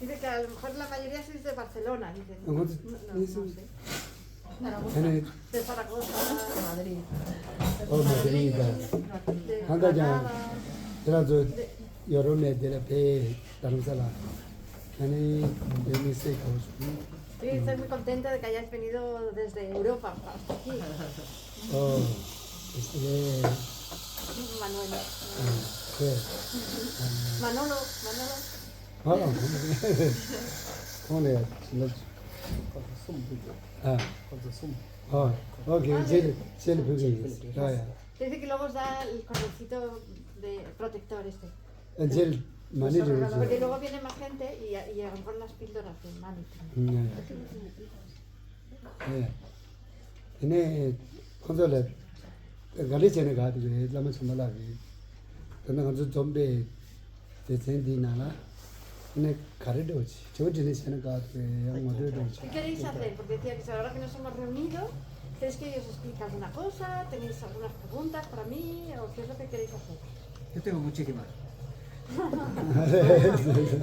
Dice que a lo mejor la mayoría sois de Barcelona, dice. No, No sé. Tiene De Zaragoza, De Madrid. Madrid, de Anda ya. Granada. 그래서 여러 애들의 배 다른 사람 아니 재밌을 거고 Sí, estoy muy contenta de que hayáis venido desde Europa hasta aquí. este Manuel. 그 Manolo. 오늘 오케이 제일 bëgg 야야 Dice que luego os da el cordoncito de protector este. 제일 많이 들어줘 Porque luego viene más gente y a lo mejor las píldoras de mami. 네. 근데 컨설에 갈리제네 가지고 라면 좀 말라비. 근데 먼저 좀비 대전디나라. 근데 가르도지. 저기는 세는 가지고 양모들도. ¿Qué queréis hacer? Porque decía que ahora que nos hemos reunido, ¿queréis que yo os explique alguna cosa? ¿Tenéis algunas preguntas para mí? ¿O qué es lo que queréis hacer? Yo tengo muchísimas.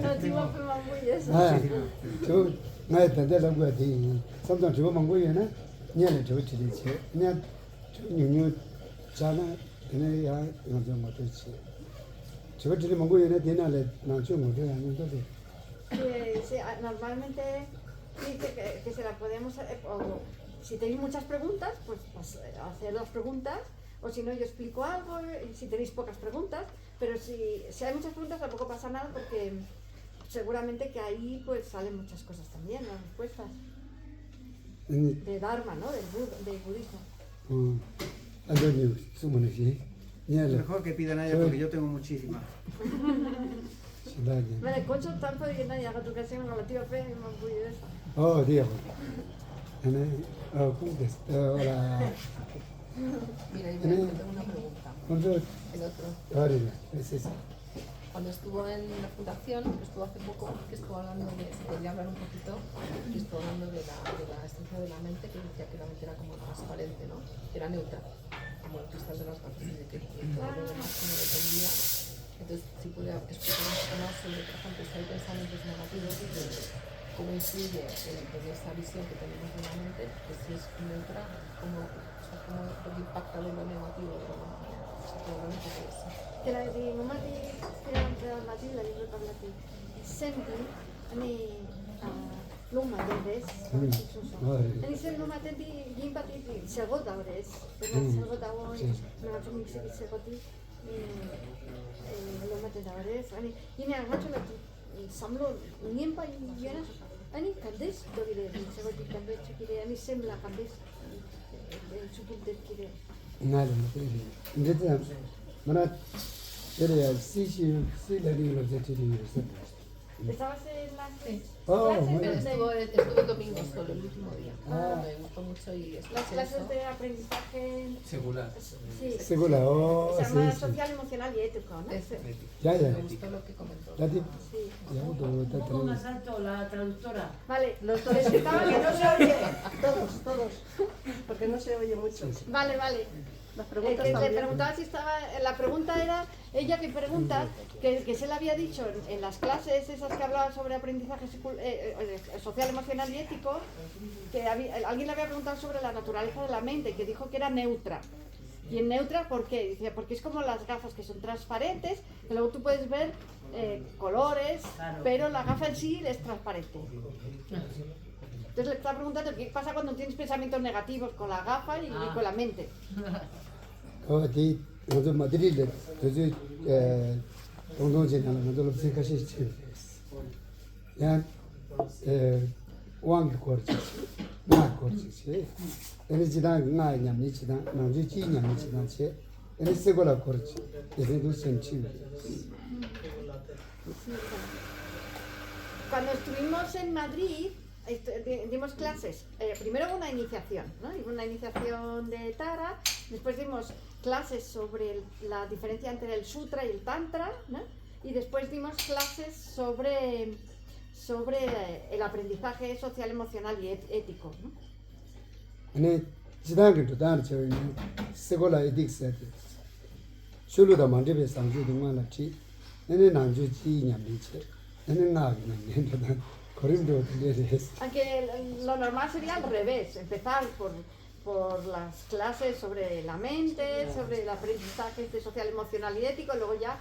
No, chivo, pero muy eso. 저 나의 단대로 거지. sometimes 저 망고에나 냐는 저 지리지. 냐 뉴뉴 자나 내가 이거 좀 어떻지. 저 지리 망고에나 되나래 나좀 못해 하는 거지. Sí, normalmente dice que se la podemos, o si tenéis muchas preguntas, pues hacer las preguntas, o si no yo explico algo, y si tenéis pocas preguntas, pero si hay muchas preguntas tampoco pasa nada porque seguramente que ahí pues salen muchas cosas también, las respuestas de Dharma, ¿no? Del budismo. 안전히 숨는 시. Mejor que pidan a ella porque yo tengo muchísimas. 시다지. Vale, Concho tanto y nadie haga tu canción relativa fe y más budista. 어디야? 네. 꿈des. ahora Mira, yo tengo una pregunta. 먼저 El otro. 아리네. ese. Cuando estuvo en la fundación, que estuvo hace poco, que estuvo hablando de, quería hablar un poquito, que estuvo hablando de la esencia de la mente, que decía que la mente era como transparente, ¿no? Que era neutra, como el cristal de las gafas, y de que todo lo demás como dependía. Entonces, si puede explicar un poco más sobre, por ejemplo, si hay pensamientos negativos, de cómo influye en esa visión que tenemos de la mente, que si es neutra, cómo impacta de lo negativo, de lo negativo, de eso. Kira di mamati kira mati la libro parlati senti ani luma des ani sen luma tendi gimpati segoda ores segoda on na tumi segoti luma te ores ani ine agacho la samlo niempa yena ani kandes dogire segoti kandes chikire ani semla kandes chukil de kire 나는 근데 mana era sí los de Chile. ¿Estabas en las Sí. Bueno. Estuve el domingo solo, el último día. Me gustó mucho y es las clases de aprendizaje Secular. sí, Segura, se llama sí. social, emocional y ético, ¿no? Ya. Me gustó lo que comentó. Dati. Sí. Ya, Un poco más alto la traductora. Vale, Los dos. les estaba Que no viendo- se oye. Todos. Porque no se oye mucho. Vale. Las preguntas Que le también. preguntaba si estaba, la pregunta era, ella que pregunta, que se le había dicho en las clases esas que hablaban sobre aprendizaje social, emocional y ético, que alguien le había preguntado sobre la naturaleza de la mente, que dijo que era neutra. Y en neutra, ¿por qué? Dice, porque es como las gafas que son transparentes, que luego tú puedes ver colores, Claro. pero la gafa en sí es transparente. Entonces le estaba preguntando qué pasa cuando tienes pensamientos negativos con la gafa y con la mente. 어디 먼저 마드리드 저기 동동진하고 먼저 생각하시 지. 야 왕 거지. 나 거지. 에너지당 나냐 미치당 나지 지냐 미치당 체. 에너지 거라 거지. 얘도 센치. Cuando estuvimos en Madrid, dimos clases. Primero hubo una iniciación, ¿no? Hubo una iniciación de Tara, después dimos clases sobre la diferencia entre el Sutra y el Tantra, ¿no? Y después dimos clases sobre el aprendizaje social, emocional y ético, ¿no? 아니 지당도 다른 저기 세골라 에딕스 출루다 만데베 상주 동안같이 내내 난주 지냐 미치 Aunque lo normal sería al revés, empezar por las clases sobre la mente, sobre el aprendizaje social, emocional y ético, y luego ya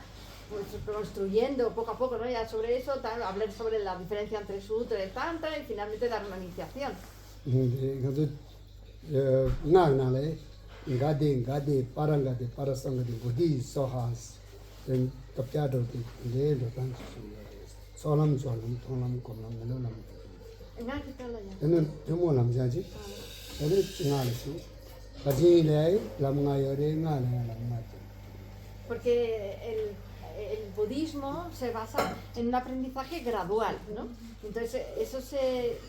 pues, construyendo poco a poco, ¿no? Ya sobre eso, hablar sobre la diferencia entre sutra y tantra y finalmente dar una iniciación. Porque el budismo se basa en un aprendizaje gradual, ¿no? Entonces eso se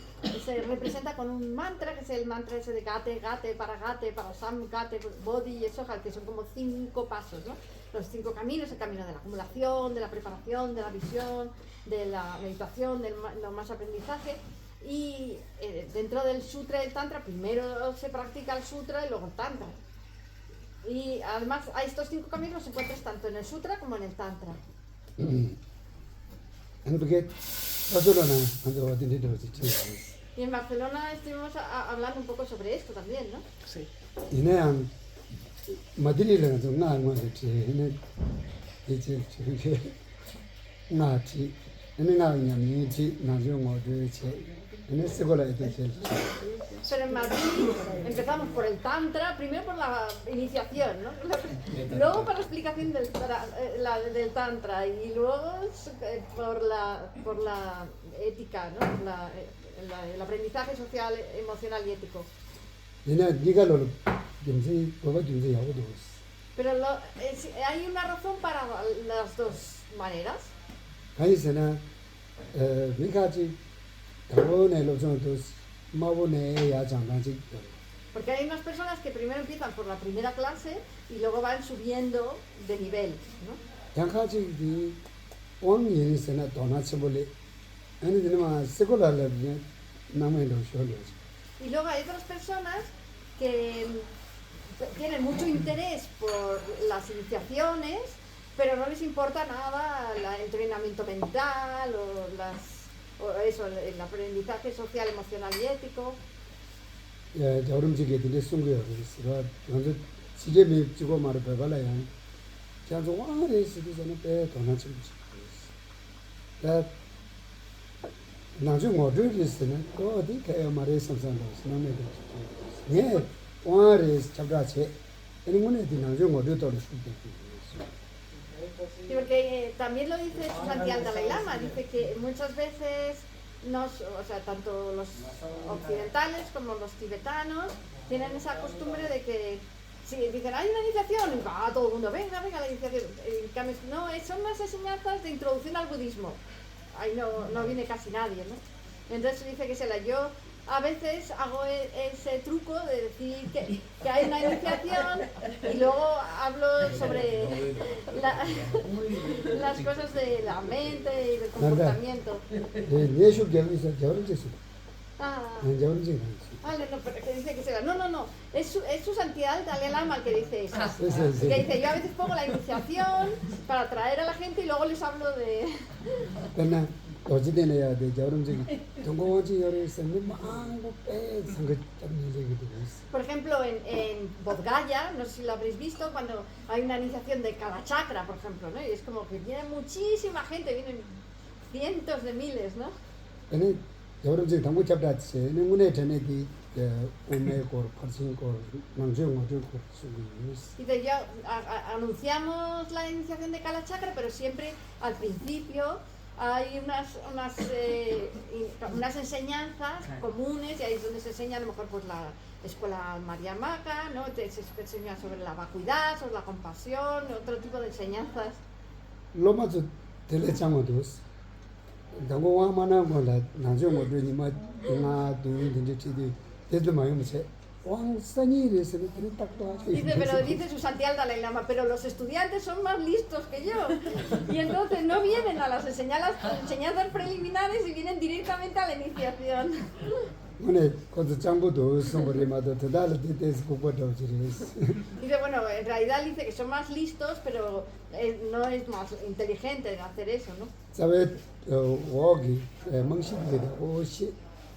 representa con un mantra, que es el mantra ese de Gate, Parasam, Gate, Bodhi y Soja, que son como 5 pasos, ¿no? Los 5 caminos, el camino de la acumulación, de la preparación, de la visión, de la meditación, del más aprendizaje. Y dentro del sutra y el tantra, primero se practica el sutra y luego el tantra. Y además a estos 5 caminos los encuentras tanto en el sutra como en el tantra. Y en Barcelona estuvimos hablando un poco sobre esto también, ¿no? Sí. Pero en Madrid empezamos por el tantra, primero por la iniciación, ¿no? Luego por la explicación del tantra y luego por la ética, ¿no? El aprendizaje social, emocional y ético. Pero hay una razón para las dos maneras. Porque hay unas personas que primero empiezan por la primera clase y luego van subiendo de nivel, ¿no? Y luego hay otras personas que tienen mucho interés por las iniciaciones, pero no les importa nada el entrenamiento mental o eso, el aprendizaje social, emocional y ético. Sí, porque también lo dice su santidad Dalai Lama, dice que muchas veces tanto los occidentales como los tibetanos tienen esa costumbre de que si dicen hay una iniciación, y todo el mundo venga la iniciación. No, son las enseñanzas de introducción al budismo. Ahí no viene casi nadie, ¿no? Entonces dice que yo a veces hago ese truco de decir que hay una iniciación y luego hablo sobre las cosas de la mente y del comportamiento. No, pero que dice que será. No, es su santidad el Dalai Lama el que dice eso. Que dice, yo a veces pongo la iniciación para atraer a la gente y luego les hablo de... Por ejemplo, en Bodh Gaya, no sé si lo habréis visto, cuando hay una iniciación de cada chakra, por ejemplo, ¿no? Y es como que viene muchísima gente, vienen cientos de miles, ¿no? Dice, anunciamos la iniciación de cada chakra, pero siempre al principio hay unas enseñanzas comunes y ahí es donde se enseña a lo mejor pues la escuela María Maca, ¿no? Se enseña sobre la vacuidad, sobre la compasión, otro tipo de enseñanzas. Dice, pero dice su santidad Dalai Lama, pero los estudiantes son más listos que yo y entonces no vienen a las enseñanzas preliminares y vienen directamente a la iniciación. 오늘 거기서 장부도 선물이마도 대달을 때에서 그거도 지르스. Dice, bueno, en realidad dice que son más listos, pero no es más inteligente en hacer eso, ¿no? 사회 워기 멍식이다. 오시.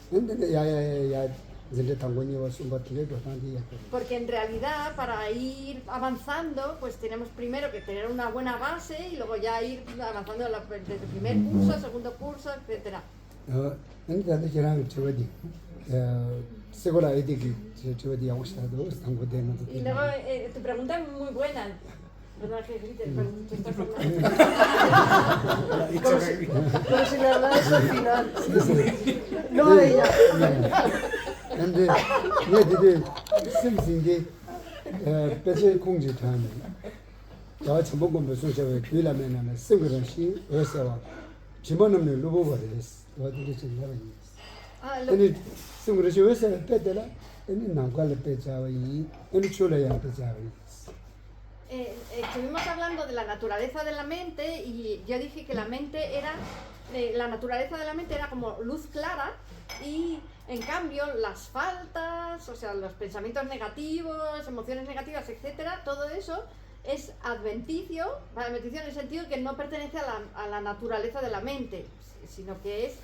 근데 야야야 이제 당군이 와서 같은 거 단지 Porque en realidad para ir avanzando, pues tenemos primero que tener una buena base y luego ya ir avanzando desde el primer curso, segundo curso, etcétera. 근데 저랑 저기 seguro ahí que 저기 하고 싶어도 당고되는 Y luego tu pregunta es muy buena. Perdona que grite, pero tú estás hablando. Como si le hablaras al final. No a ella. 근데 얘들이 심신게 배제 공지타는 저 전부 무슨 저 빌라면은 생그런시 어서와 지만은 로보버레스 어디를 지나가니 Ah, 아니 생그런시 어서 빼더라 아니 나관을 빼자위 아니 출래야 빼자위 estuvimos hablando de la naturaleza de la mente y yo dije que la mente era, la naturaleza de la mente era como luz clara y en cambio las faltas, o sea, los pensamientos negativos, emociones negativas, etcétera, todo eso es adventicio en el sentido que no pertenece a la naturaleza de la mente, sino que es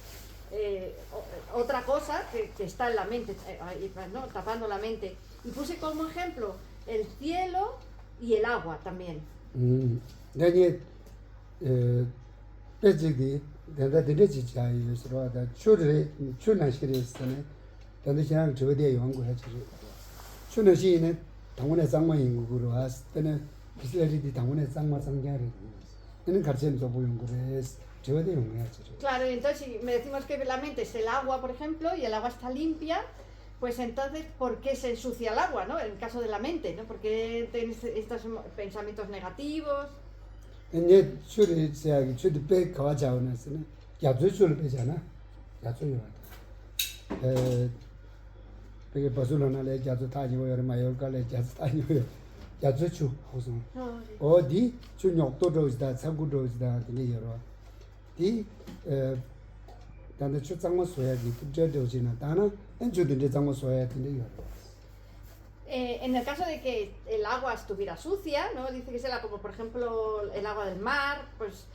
otra cosa que está en la mente, ¿no? Tapando la mente. Y puse como ejemplo el cielo y el agua también. 내가 배지기 내가 되지 자유스러워 다 출나시리스네 근데 그냥 저게 연구해 주죠 출나시는 당원의 장마인 거로 왔을 때는 비슷하게 당원의 장마 상자를 얘는 가르치는 거 보는 거래 저게 연구해 주죠 Claro, y entonces si me decimos que la mente es el agua, por ejemplo, y el agua está limpia, pues entonces, ¿por qué se ensucia el agua, no? En el caso de la mente, ¿no? ¿Por qué tienes estos pensamientos negativos? 이제 출이 제약이 출이 배 가자오는스는 야주출 배잖아 야주요 그게 버슬로나래 야주 타지고 여러 마요가래 야주 타지고 야주추 호선 어디 준역도로스다 사구도스다 되게 여러 이 단데 출장만 소야지 부저도지나 다나 엔주든지 장만 소야 되게 여러 En el caso de que el agua estuviera sucia, ¿no? Dice que será como por ejemplo el agua del mar, pues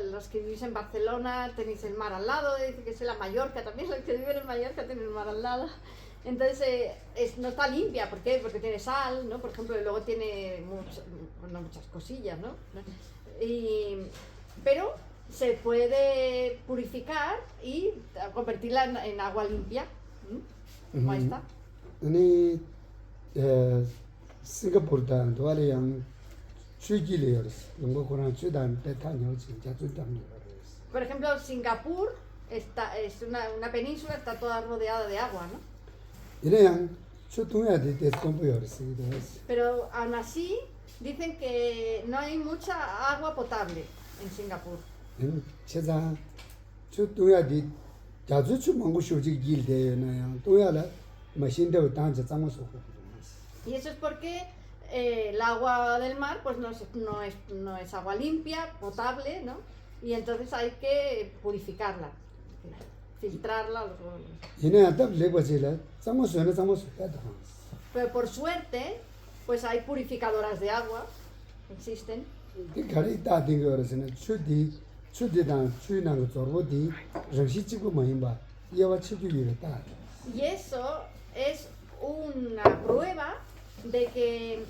los que vivís en Barcelona tenéis el mar al lado, dice que es la Mallorca también, los que viven en Mallorca tienen el mar al lado. Entonces no está limpia, ¿por qué? Porque tiene sal, ¿no? Por ejemplo, y luego tiene muchas cosillas, ¿no? Pero se puede purificar y convertirla en agua limpia. Ahí está. 싱가포르다 도알이양 추기리어스 영국이랑 수단 대탄요 진짜 수단이어스 Por ejemplo, Singapur es una península, está toda rodeada de agua, ¿no? 이래양 수통해야 될 공부여스 Pero aún así dicen que no hay mucha agua potable en Singapur. 제가 수통해야 될 자주추 망고 쇼지 길대요나요 또야라 마신대로 단자 장모서 Y eso es porque el agua del mar pues no es agua limpia, potable, ¿no? Y entonces hay que purificarla, filtrarla. Pero por suerte, pues hay purificadoras de agua, existen. Y eso es una prueba de que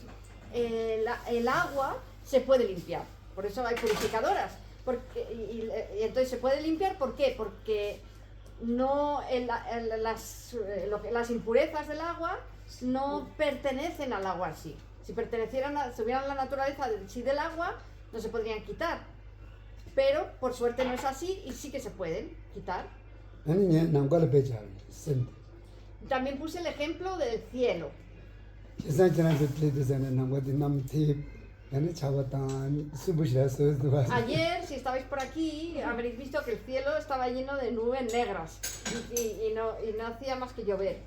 el agua se puede limpiar, por eso hay purificadoras, y entonces se puede limpiar, ¿por qué? Porque no las impurezas del agua no pertenecen al agua en sí. Si tuvieran la naturaleza del agua, no se podrían quitar, pero por suerte no es así y sí que se pueden quitar. También puse el ejemplo del cielo. Ayer, si estabais por aquí, habréis visto que el cielo estaba lleno de nubes negras y no hacía más que llover.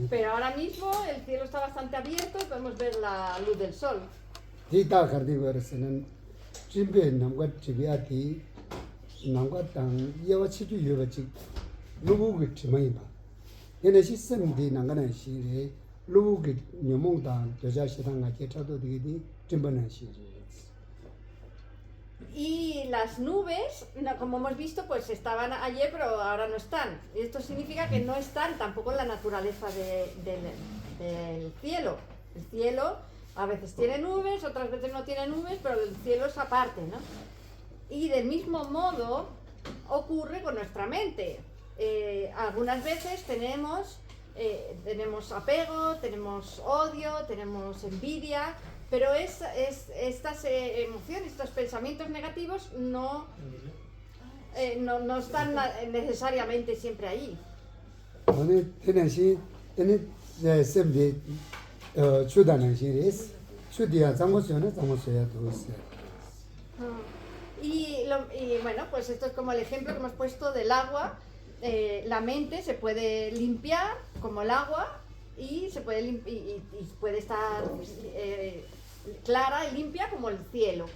Pero ahora mismo el cielo está bastante abierto y podemos ver la luz del sol. 난과당 예와 치주 예와치 루부기 치마이마 얘네시 셈디 난가는 시리 루부기 녀몽당 여자시당가 개차도 되게 쯤번한 시리. Y las nubes, como hemos visto, pues estaban ayer, pero ahora no están. Y esto significa que no están tampoco en la naturaleza del cielo. El cielo a veces tiene nubes, otras veces no tiene nubes, pero el cielo es aparte, ¿no? Y del mismo modo ocurre con nuestra mente. Algunas veces tenemos apego, tenemos odio, tenemos envidia, pero estas emociones, estos pensamientos negativos no están necesariamente siempre ahí. Y bueno, pues esto es como el ejemplo que hemos puesto del agua. La mente se puede limpiar como el agua y puede estar clara y limpia como el cielo.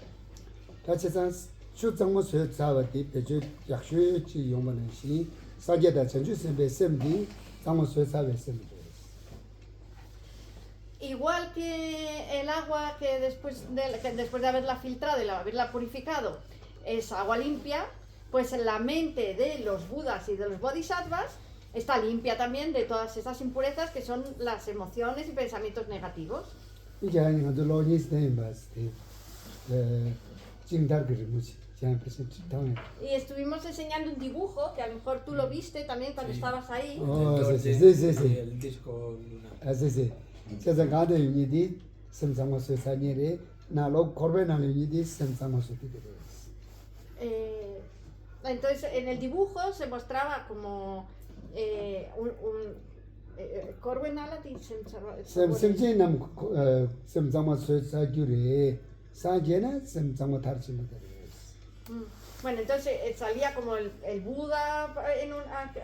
Igual que el agua que después de haberla filtrado y haberla purificado es agua limpia, pues la mente de los budas y de los bodhisattvas está limpia también de todas esas impurezas que son las emociones y pensamientos negativos. Y estuvimos enseñando un dibujo que a lo mejor tú lo viste también cuando estabas ahí. El disco lunar. Entonces en el dibujo se mostraba como bueno, entonces salía como el Buda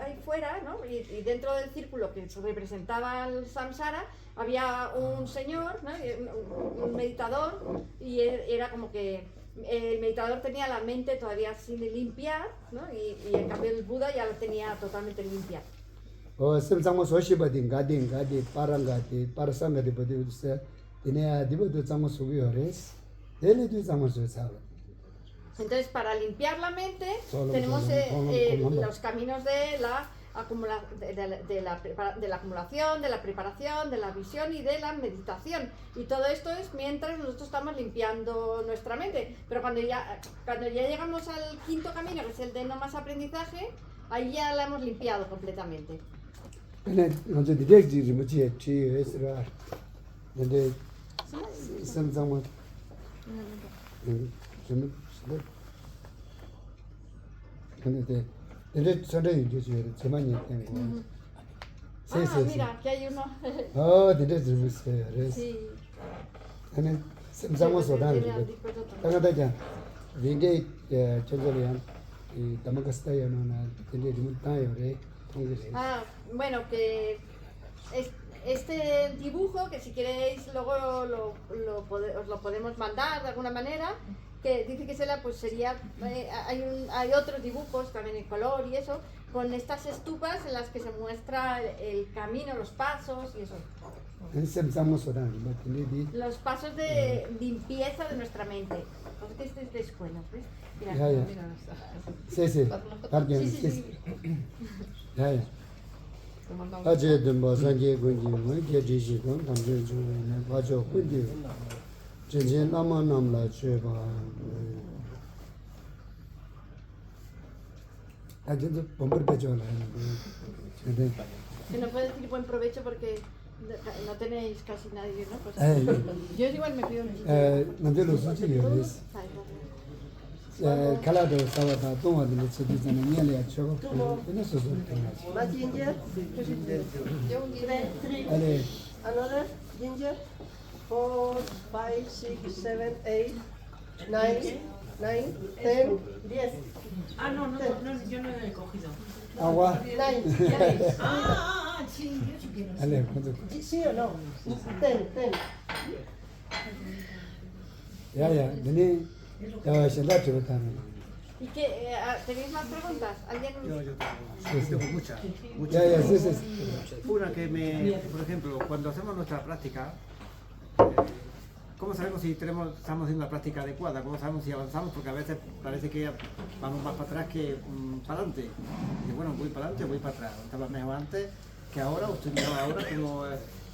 ahí fuera, ¿no? Y dentro del círculo que representaba el samsara había un señor, ¿no? Un meditador, y era como que el meditador tenía la mente todavía sin limpiar, ¿no? Y en cambio el Buda ya la tenía totalmente limpia. Entonces, para limpiar la mente tenemos los caminos de la acumulación, de la preparación, de la visión y de la meditación. Y todo esto es mientras nosotros estamos limpiando nuestra mente. Pero cuando ya llegamos al quinto camino, que es el de no más aprendizaje, ahí ya la hemos limpiado completamente. Mira, aquí hay uno. Sí. Bueno, que este dibujo, que si queréis luego os lo podemos mandar de alguna manera, que dice que sería, hay otros dibujos también en color y eso, con estas estupas en las que se muestra el camino, los pasos y eso. Los pasos de limpieza de nuestra mente. Porque este es de escuela, ¿ves? Mira, que no puedo decir buen provecho porque no tenéis casi nadie, ¿no? Pues, yo igual me pido Más ginger? Three. Another ginger? 4, 5, 6, 7, 8, 9, 10. 10. No, yo no he cogido. Agua. 9. Sí, yo sí quiero. ¿Sí o no? 10. ¿Y qué? ¿Tenéis más preguntas? ¿Alguien? Yo tengo muchas. Ya, ya, sí, sí. Una que por ejemplo, cuando hacemos nuestra práctica, ¿cómo sabemos si estamos haciendo la práctica adecuada? ¿Cómo sabemos si avanzamos? Porque a veces parece que vamos más para atrás que para adelante. Y bueno, voy para adelante o voy para atrás. Estaba mejor antes que ahora, o estoy mejor ahora, como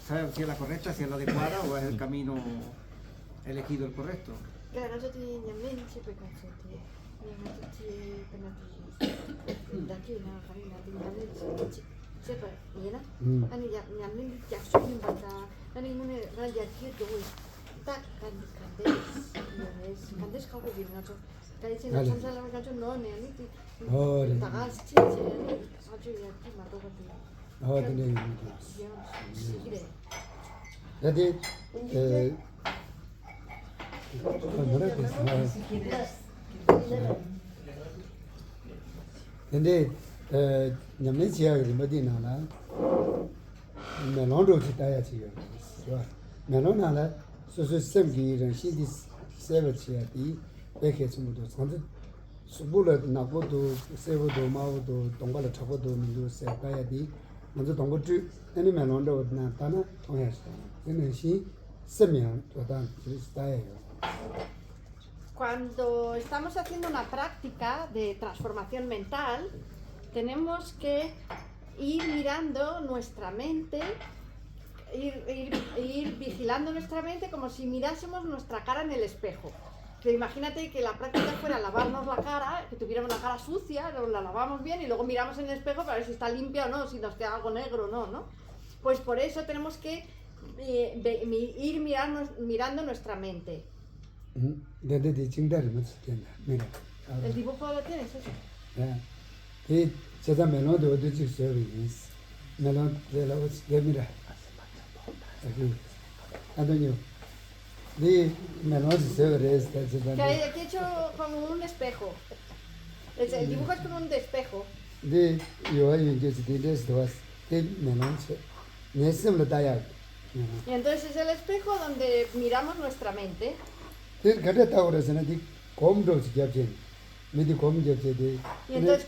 saber si es la correcta, si es la adecuada o es el camino elegido el correcto. Claro, yo te llamé, siempre consulté. 제발 얘나 아니 냠는 약속인 받다 아니 문에 나 약기도 딱 간데스 하고 비나죠 다이제 참살을 가지고 너네 아니 다가 스치체 아주 약기 맞거든 네. 그래 근데 뭐랄까 근데 냠내 지역이 어디나나 멜론도 지다야지요. 멜론나라 소소 셈기는 시디 세버치야디 백해스무도 선데 수불을 나고도 세버도 마고도 동가를 잡고도 민도 세바야디 먼저 동고주 아니 멜론도 나타나 통해서 얘는 시 세면 또단 지다야요. Cuando estamos haciendo una práctica de transformación mental, tenemos que ir mirando nuestra mente, ir vigilando nuestra mente como si mirásemos nuestra cara en el espejo. Pero imagínate que la práctica fuera lavarnos la cara, que tuviéramos la cara sucia, la lavamos bien y luego miramos en el espejo para ver si está limpia o no, si nos queda algo negro o no, ¿no? Pues por eso tenemos que ir mirando nuestra mente. ¿El dibujo lo tienes eso? Sí, se da melón de otro chico, melón de la de mira. Aquí, Antonio, de melón se ve esta que hay aquí hecho como un espejo. El dibujo es como un espejo. de yo hay un jefe de esto de melón se necesita talla. Y entonces es el espejo donde miramos nuestra mente. Y entonces,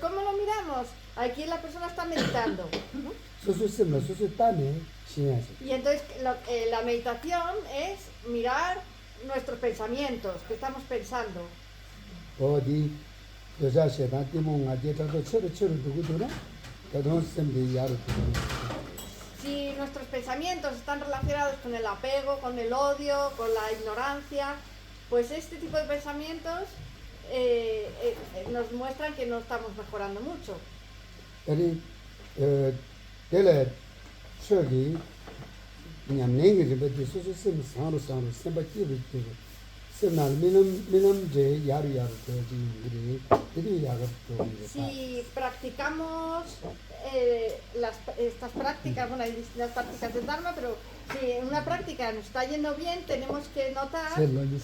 ¿cómo lo miramos? Aquí la persona está meditando. Y entonces la meditación es mirar nuestros pensamientos, que estamos pensando. Si nuestros pensamientos están relacionados con el apego, con el odio, con la ignorancia, pues este tipo de pensamientos nos muestran que no estamos mejorando mucho. Si practicamos estas prácticas, bueno, hay distintas prácticas de Dharma, pero si en una práctica nos está yendo bien, tenemos que notar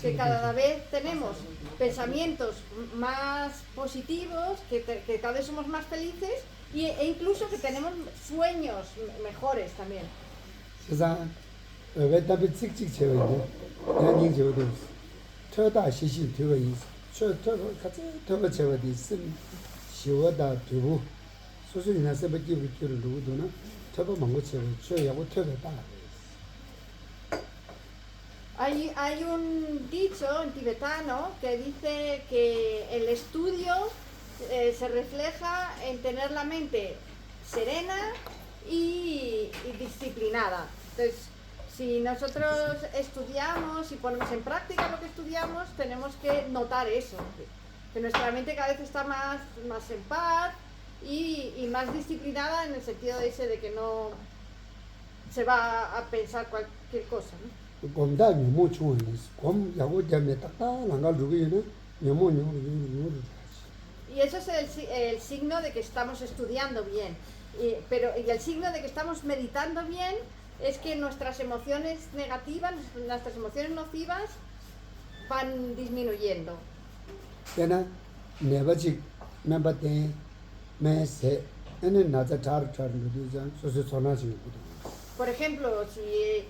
que cada vez tenemos pensamientos más positivos, que cada vez somos más felices e incluso que tenemos sueños mejores también. Hay un dicho en tibetano que dice que el estudio se refleja en tener la mente serena y disciplinada. Entonces, si nosotros estudiamos y ponemos en práctica lo que estudiamos, tenemos que notar eso, que nuestra mente cada vez está más en paz y más disciplinada en el sentido ese de que no se va a pensar cualquier cosa, ¿no? Y eso es el signo de que estamos estudiando bien, y el signo de que estamos meditando bien es que nuestras emociones negativas, nuestras emociones nocivas van disminuyendo. Por ejemplo, si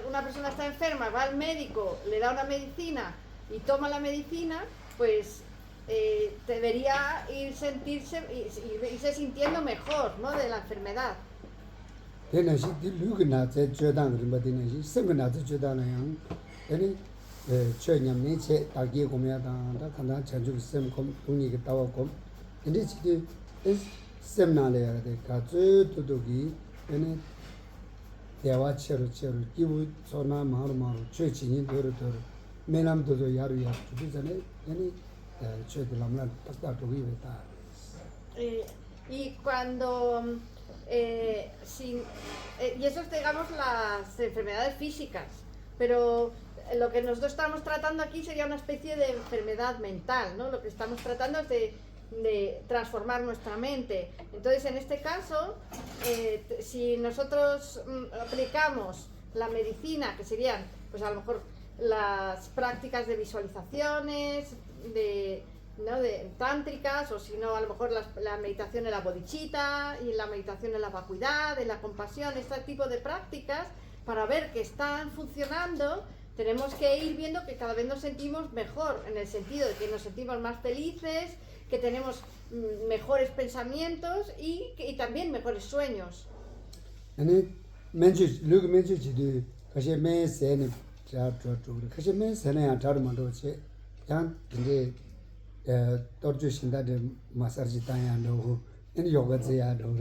una persona está enferma, va al médico, le da una medicina y toma la medicina, pues debería irse sintiendo mejor, ¿no? De la enfermedad. Tēnā shī tī lūgī nā tsē chōdāng rīmbā tēnā shī sēngā nā tsē chōdāng nā yāng tēnī chō ñam nī chē tā kī kōm yā tāng tā kāntā chāng chū kī sēm kōm tūngi kī tāwā kōm tēnī chī tī sēm nā lē yā tē kā tsō tū tū kī tēnī tēwā chē rū kī wū tsō nā mā rū chō chī nī tō rū mē nām tō tō yā rū yā chū tī tsā nē tēnī chō tī lām lā tā tā tō kī wē tā. Y cuando y eso es, digamos, las enfermedades físicas, pero lo que nosotros estamos tratando aquí sería una especie de enfermedad mental, ¿no? Lo que estamos tratando es de transformar nuestra mente. Entonces, en este caso, si nosotros aplicamos la medicina, que serían, pues a lo mejor las prácticas de visualizaciones, ¿no? de tántricas, o si no, a lo mejor la meditación en la bodhicitta y la meditación en la vacuidad, en la compasión, este tipo de prácticas, para ver que están funcionando, tenemos que ir viendo que cada vez nos sentimos mejor, en el sentido de que nos sentimos más felices, que tenemos mejores pensamientos y también mejores sueños. Torju shinda de masarji tanya no in yoga zya do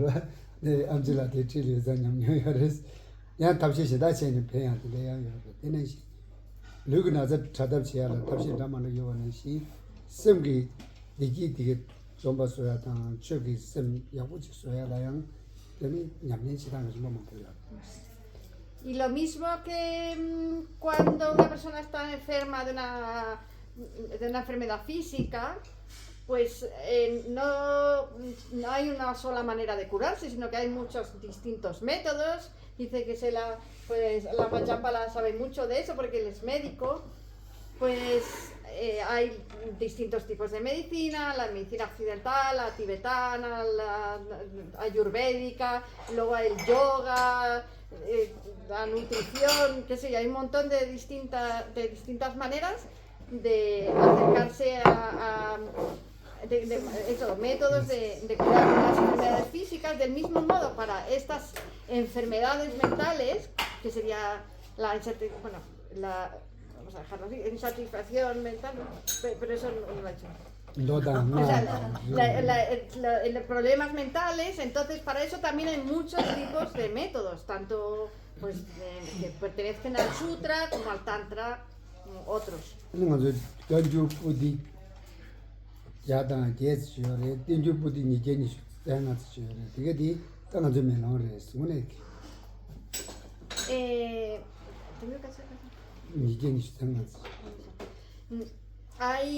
ne amjila de chili zanyam yoris ya tabshi shida chen pe ya de ya yo de ne shi lugna za chadab chia la tabshi dama no yo ne shi semgi digi digi zomba soya ta chugi sem ya bu chi soya la yang de ni nyam chi ta no mo po ya. Y lo mismo que cuando una persona está enferma de una enfermedad física, pues no hay una sola manera de curarse, sino que hay muchos distintos métodos. Dice que la Vajrayana sabe mucho de eso porque él es médico. Pues hay distintos tipos de medicina, la medicina occidental, la tibetana, la ayurvédica, luego hay el yoga, la nutrición, qué sé yo, hay un montón de distintas maneras de acercarse a métodos de curar las enfermedades físicas. Del mismo modo, para estas enfermedades mentales, que sería vamos a dejarlo así, insatisfacción mental, pero eso no lo ha hecho. O sea, problemas mentales, entonces para eso también hay muchos tipos de métodos, tanto pues que pertenecen al sutra como al tantra, como otros.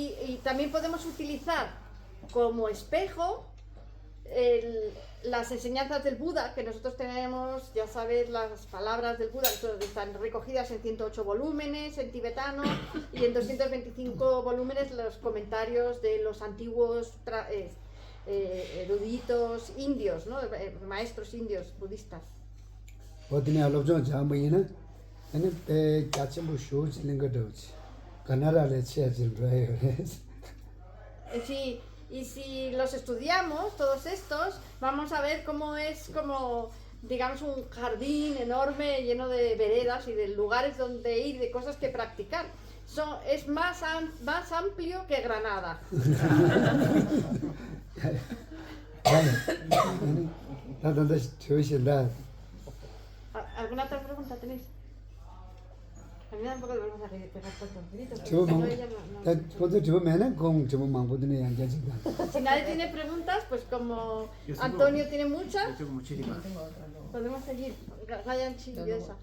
Y también podemos utilizar como espejo las enseñanzas del Buda, que nosotros tenemos, ya sabes, las palabras del Buda que están recogidas en 108 volúmenes en tibetano y en 225 volúmenes los comentarios de los antiguos eruditos indios, ¿no? Maestros indios budistas. Y si los estudiamos, todos estos, vamos a ver cómo es como, digamos, un jardín enorme lleno de veredas y de lugares donde ir, de cosas que practicar. Es más amplio que Granada. ¿Alguna otra pregunta tenéis? A mí me da un poco de vergüenza pegar tantos gritos. Si nadie tiene preguntas, pues como Antonio tiene muchas, yo tengo muchísimas. podemos seguir. Vayan chillosa.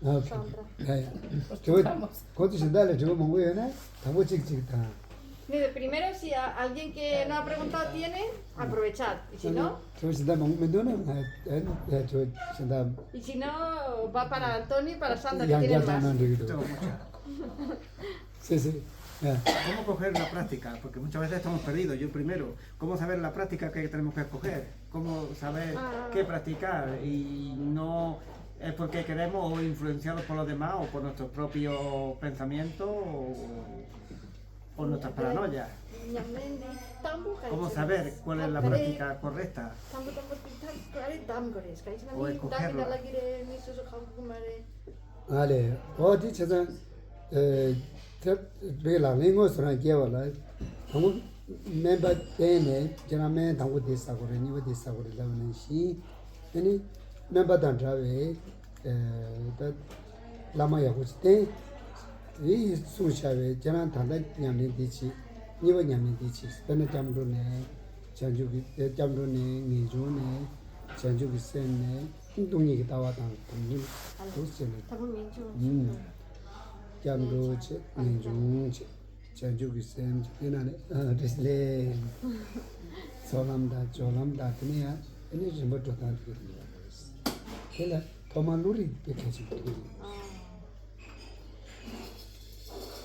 Mire, primero, si alguien que no ha preguntado tiene, aprovechad. Y si no, va para Antonio y para Sandra, que tienen más. Tengo muchas. ¿Cómo coger la práctica? Porque muchas veces estamos perdidos. Yo primero, ¿cómo saber la práctica que tenemos que escoger? ¿Cómo saber qué practicar? Y no es porque queremos o influenciados por los demás o por nuestros propios pensamientos o nuestras paranoias. ¿Cómo saber cuál es la práctica correcta? O escogerla. Vale, o dicho ve la lengua será lleva como member tiene generalmente tango de sagore ni de sagore la ni ni member dan trabe la maya guste y su chave general tanda nyamne dichi ni ba nyamne dichi pena jamro ne chanju bi jamro ne ni jo ne chanju bi sen ne dongni ki tawa tang ni do se ne jamro che ni jo che chanju bi sen ena ne desle solamda jolamda tnia ene jimbo to ta ki kela tomaluri pe que se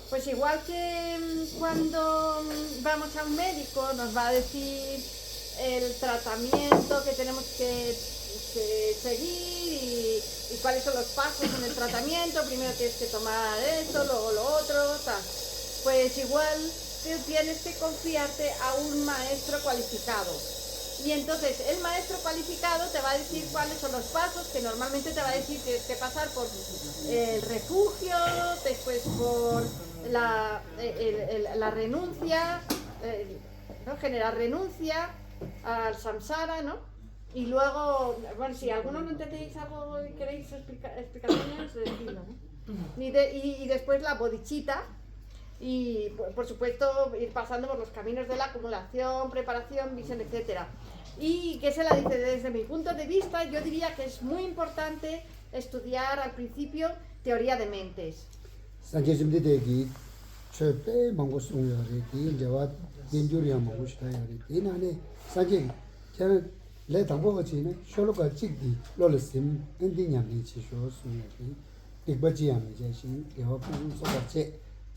Pues igual que cuando vamos a un médico nos va a decir el tratamiento que tenemos que seguir y cuáles son los pasos en el tratamiento, primero tienes que tomar esto, luego lo otro, tal. Pues igual tú tienes que confiarte a un maestro cualificado. Y entonces el maestro cualificado te va a decir cuáles son los pasos, que normalmente te va a decir que tienes que pasar por el refugio, después por la renuncia, ¿no? Generar renuncia al samsara, ¿no? Y luego, bueno, si alguno no entendéis algo y queréis explicaciones, decidlo, ¿no? Y después la bodhicitta. Y por supuesto ir pasando por los caminos de la acumulación, preparación, visión, etc. Y que se la dice desde mi punto de vista, yo diría que es muy importante estudiar al principio teoría de mentes.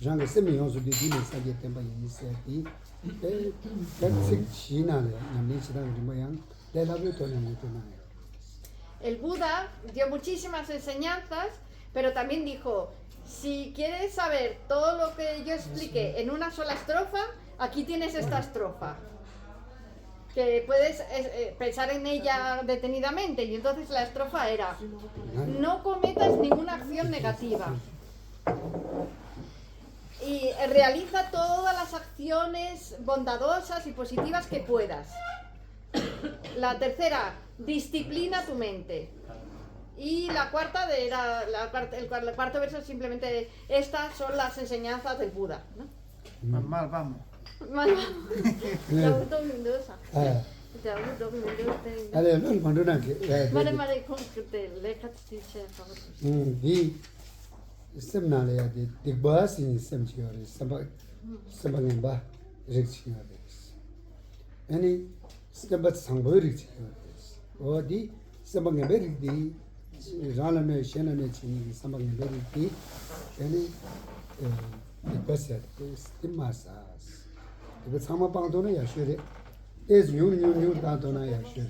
rang se mi yosu di ni sa ge temba yin se di si na le ni si da ri mo yang le la bu to ni to na. El Buda dio muchísimas enseñanzas, pero también dijo, si quieres saber todo lo que yo expliqué en una sola estrofa, aquí tienes esta estrofa, que puedes pensar en ella detenidamente. Y entonces la estrofa era, no cometas ninguna acción negativa. Y realiza todas las acciones bondadosas y positivas que puedas. La tercera, disciplina tu mente. Y la cuarta, el cuarto verso simplemente, estas son las enseñanzas del Buda, ¿no? Mal vamos. Mal vamos. Ale no mando na ke. Mare concrete, le cattice favore. Semna le ya de ba sin sem chiore samba ba rechiore ani samba sangbo rechiore o di samba ba di rala ne shena ne chini samba ba di ani de basa stimasas de sama pangdo ne ya shure es nyu da dona ya shure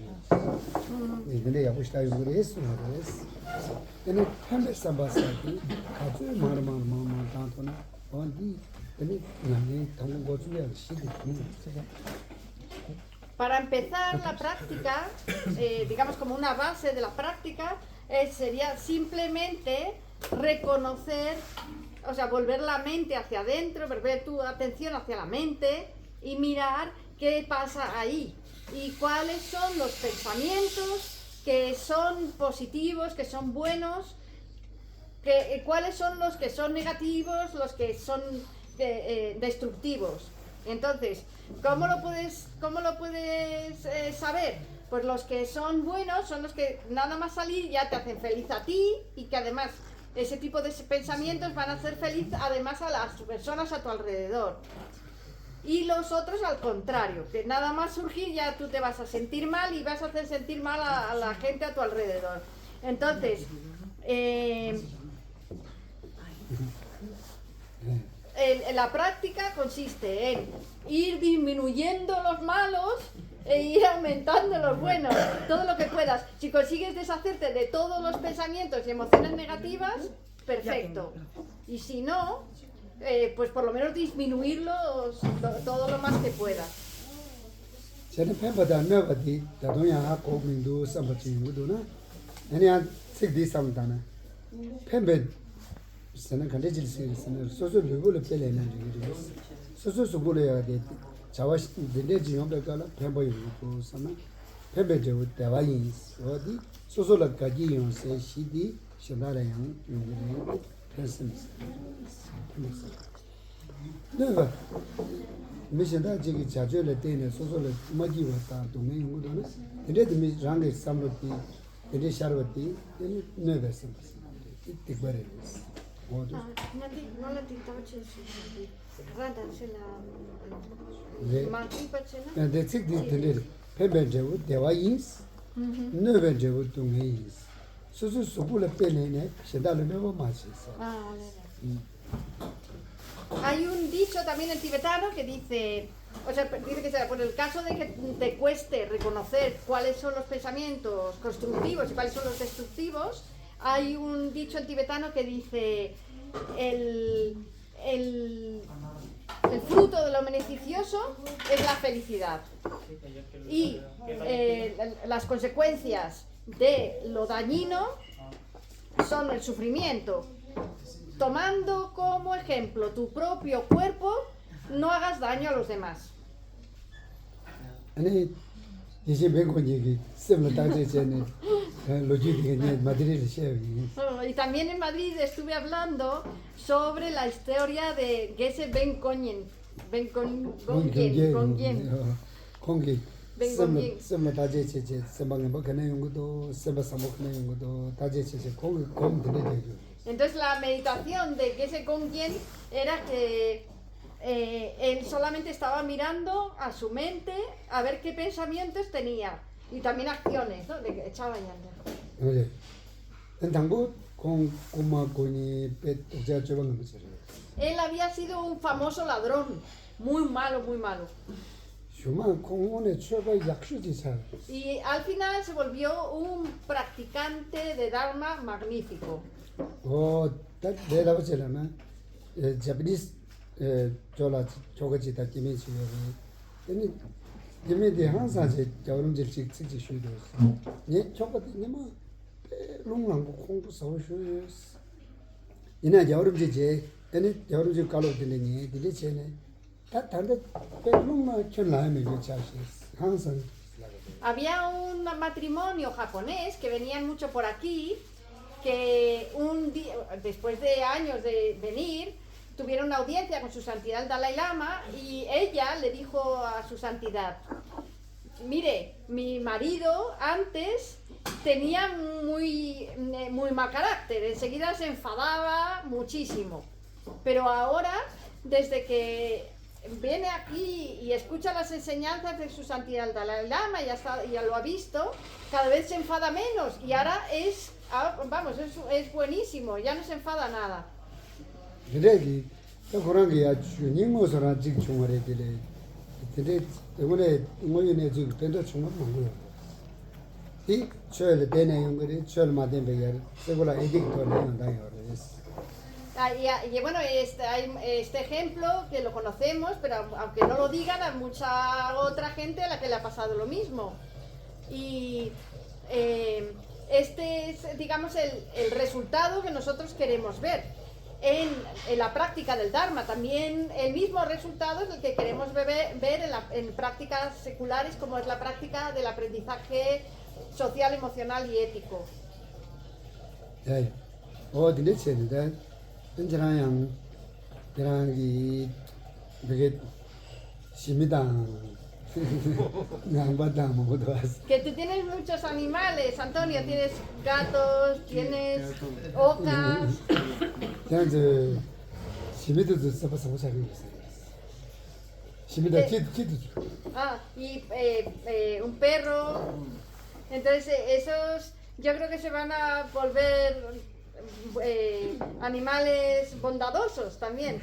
ne ya bushta yure es no es ene hambe sabasati kazu mar tantona ondi ene nane tango gozuya shidi. Para empezar la práctica, digamos como una base de la práctica, sería simplemente reconocer, o sea, volver la mente hacia adentro, volver tu atención hacia la mente y mirar qué pasa ahí y cuáles son los pensamientos que son positivos, que son buenos, cuáles son los que son negativos, los que son destructivos. Entonces, ¿cómo lo puedes saber? Pues los que son buenos son los que nada más salir ya te hacen feliz a ti y que además ese tipo de pensamientos van a hacer feliz además a las personas a tu alrededor. Y los otros al contrario, que nada más surgir ya tú te vas a sentir mal y vas a hacer sentir mal a la gente a tu alrededor. Entonces, la práctica consiste en ir disminuyendo los malos e ir aumentando los buenos, todo lo que puedas. Si consigues deshacerte de todos los pensamientos y emociones negativas, perfecto. Y si no, pues por lo menos disminuirlo todo lo más que pueda. 저는 팬보다 너가디 다동야 고민도 삼바치고도나 아니야 색디 삼다나 팬베 저는 간데질스는 소소 레벨을 빼내는 중이에요. 소소 소불해야 돼. 자와시 딜레지 용백가라 팬보이고 삼나 팬베죠 대와인 어디 소소라까지 용세 시디 신나라양 용이 팬스미스. 내가 미션다 지기 자주를 때는 소소를 먹이 왔다 동네 용도는 이래도 미 장에 삼로티 이래 샤르티 내가 삼스 이때거래 모두 No la tintaba chensu. Randa se 네 la mantipa 근데 책디 들을 팬벤제고 대화인스 너벤제고 동네인스 소소 소불을 빼내네 신다를 내가 마시서 Ah, vale. Hay un dicho también en tibetano que dice, o sea, dice que por el caso de que te cueste reconocer cuáles son los pensamientos constructivos y cuáles son los destructivos, hay un dicho en tibetano que dice el fruto de lo beneficioso es la felicidad y las consecuencias de lo dañino son el sufrimiento. Tomando como ejemplo tu propio cuerpo, no hagas daño a los demás. 아니 이제 배고 얘기 쌤을 다제 전에 로지디게 마드리드 셰비 Y también en Madrid estuve hablando sobre la historia de Geshe Ben Gonyen. 공기 벤곤긴. 쌤을 다제 제제 쌤방에 뭐 그네 용고도 쌤바 사먹네 용고도 다제 제제 공기 공 들리게 Entonces la meditación de Geshe Gonyen era que él solamente estaba mirando a su mente a ver qué pensamientos tenía y también acciones, ¿no? De que echaba llanto. 그래 당고 공 고마고니 배 독자 저번 거죠 Él había sido un famoso ladrón, muy malo, muy malo. 슈만 공원에 추가 약수지 사 Y al final se volvió un practicante de Dharma magnífico. 내가 보자면 자파니스 졸라 저거지다 김이지요. 근데 김이데 항상 제 여름질직 직직 쉬도. 예, 저거도 니마 롱랑고 공부 서우쇼. 이나 여름지제 근데 여름지 깔로들니 디리체네. 다 다른데 롱마 촌라면 괜찮지. 항상 Había un matrimonio japonés que venían mucho por aquí, que un día, después de años de venir, tuvieron una audiencia con su santidad el Dalai Lama y ella le dijo a su santidad: mire, mi marido antes tenía muy mal carácter, enseguida se enfadaba muchísimo, pero ahora, desde que viene aquí y escucha las enseñanzas de su santidad el Dalai Lama, ya lo ha visto, cada vez se enfada menos y ahora es buenísimo, ya no se enfada nada. 그래기 그런 게 아주 님모서라 지금 중얼에 되래. 근데 이번에 뭐이네 지금 된다 중얼 먹어요. 이 저를 되는 거리 저를 맞는 배가 seguro edicto no daño es. Y bueno, este ejemplo que lo conocemos, pero aunque no lo digan, hay mucha otra gente a la que le ha pasado lo mismo. Y este es, digamos, el resultado que nosotros queremos ver en la práctica del Dharma. También el mismo resultado es el que queremos ver en prácticas seculares, como es la práctica del aprendizaje social, emocional y ético. 현재랑 그랑이 되게 심이다. 남바다 뭐도 왔어. Que tú tienes muchos animales, Antonio, tienes gatos, tienes ocas. 현재 심이도 써봐서 못 살고 있어. 심이다 키도. Y un perro. Entonces esos yo creo que se van a volver animales bondadosos también.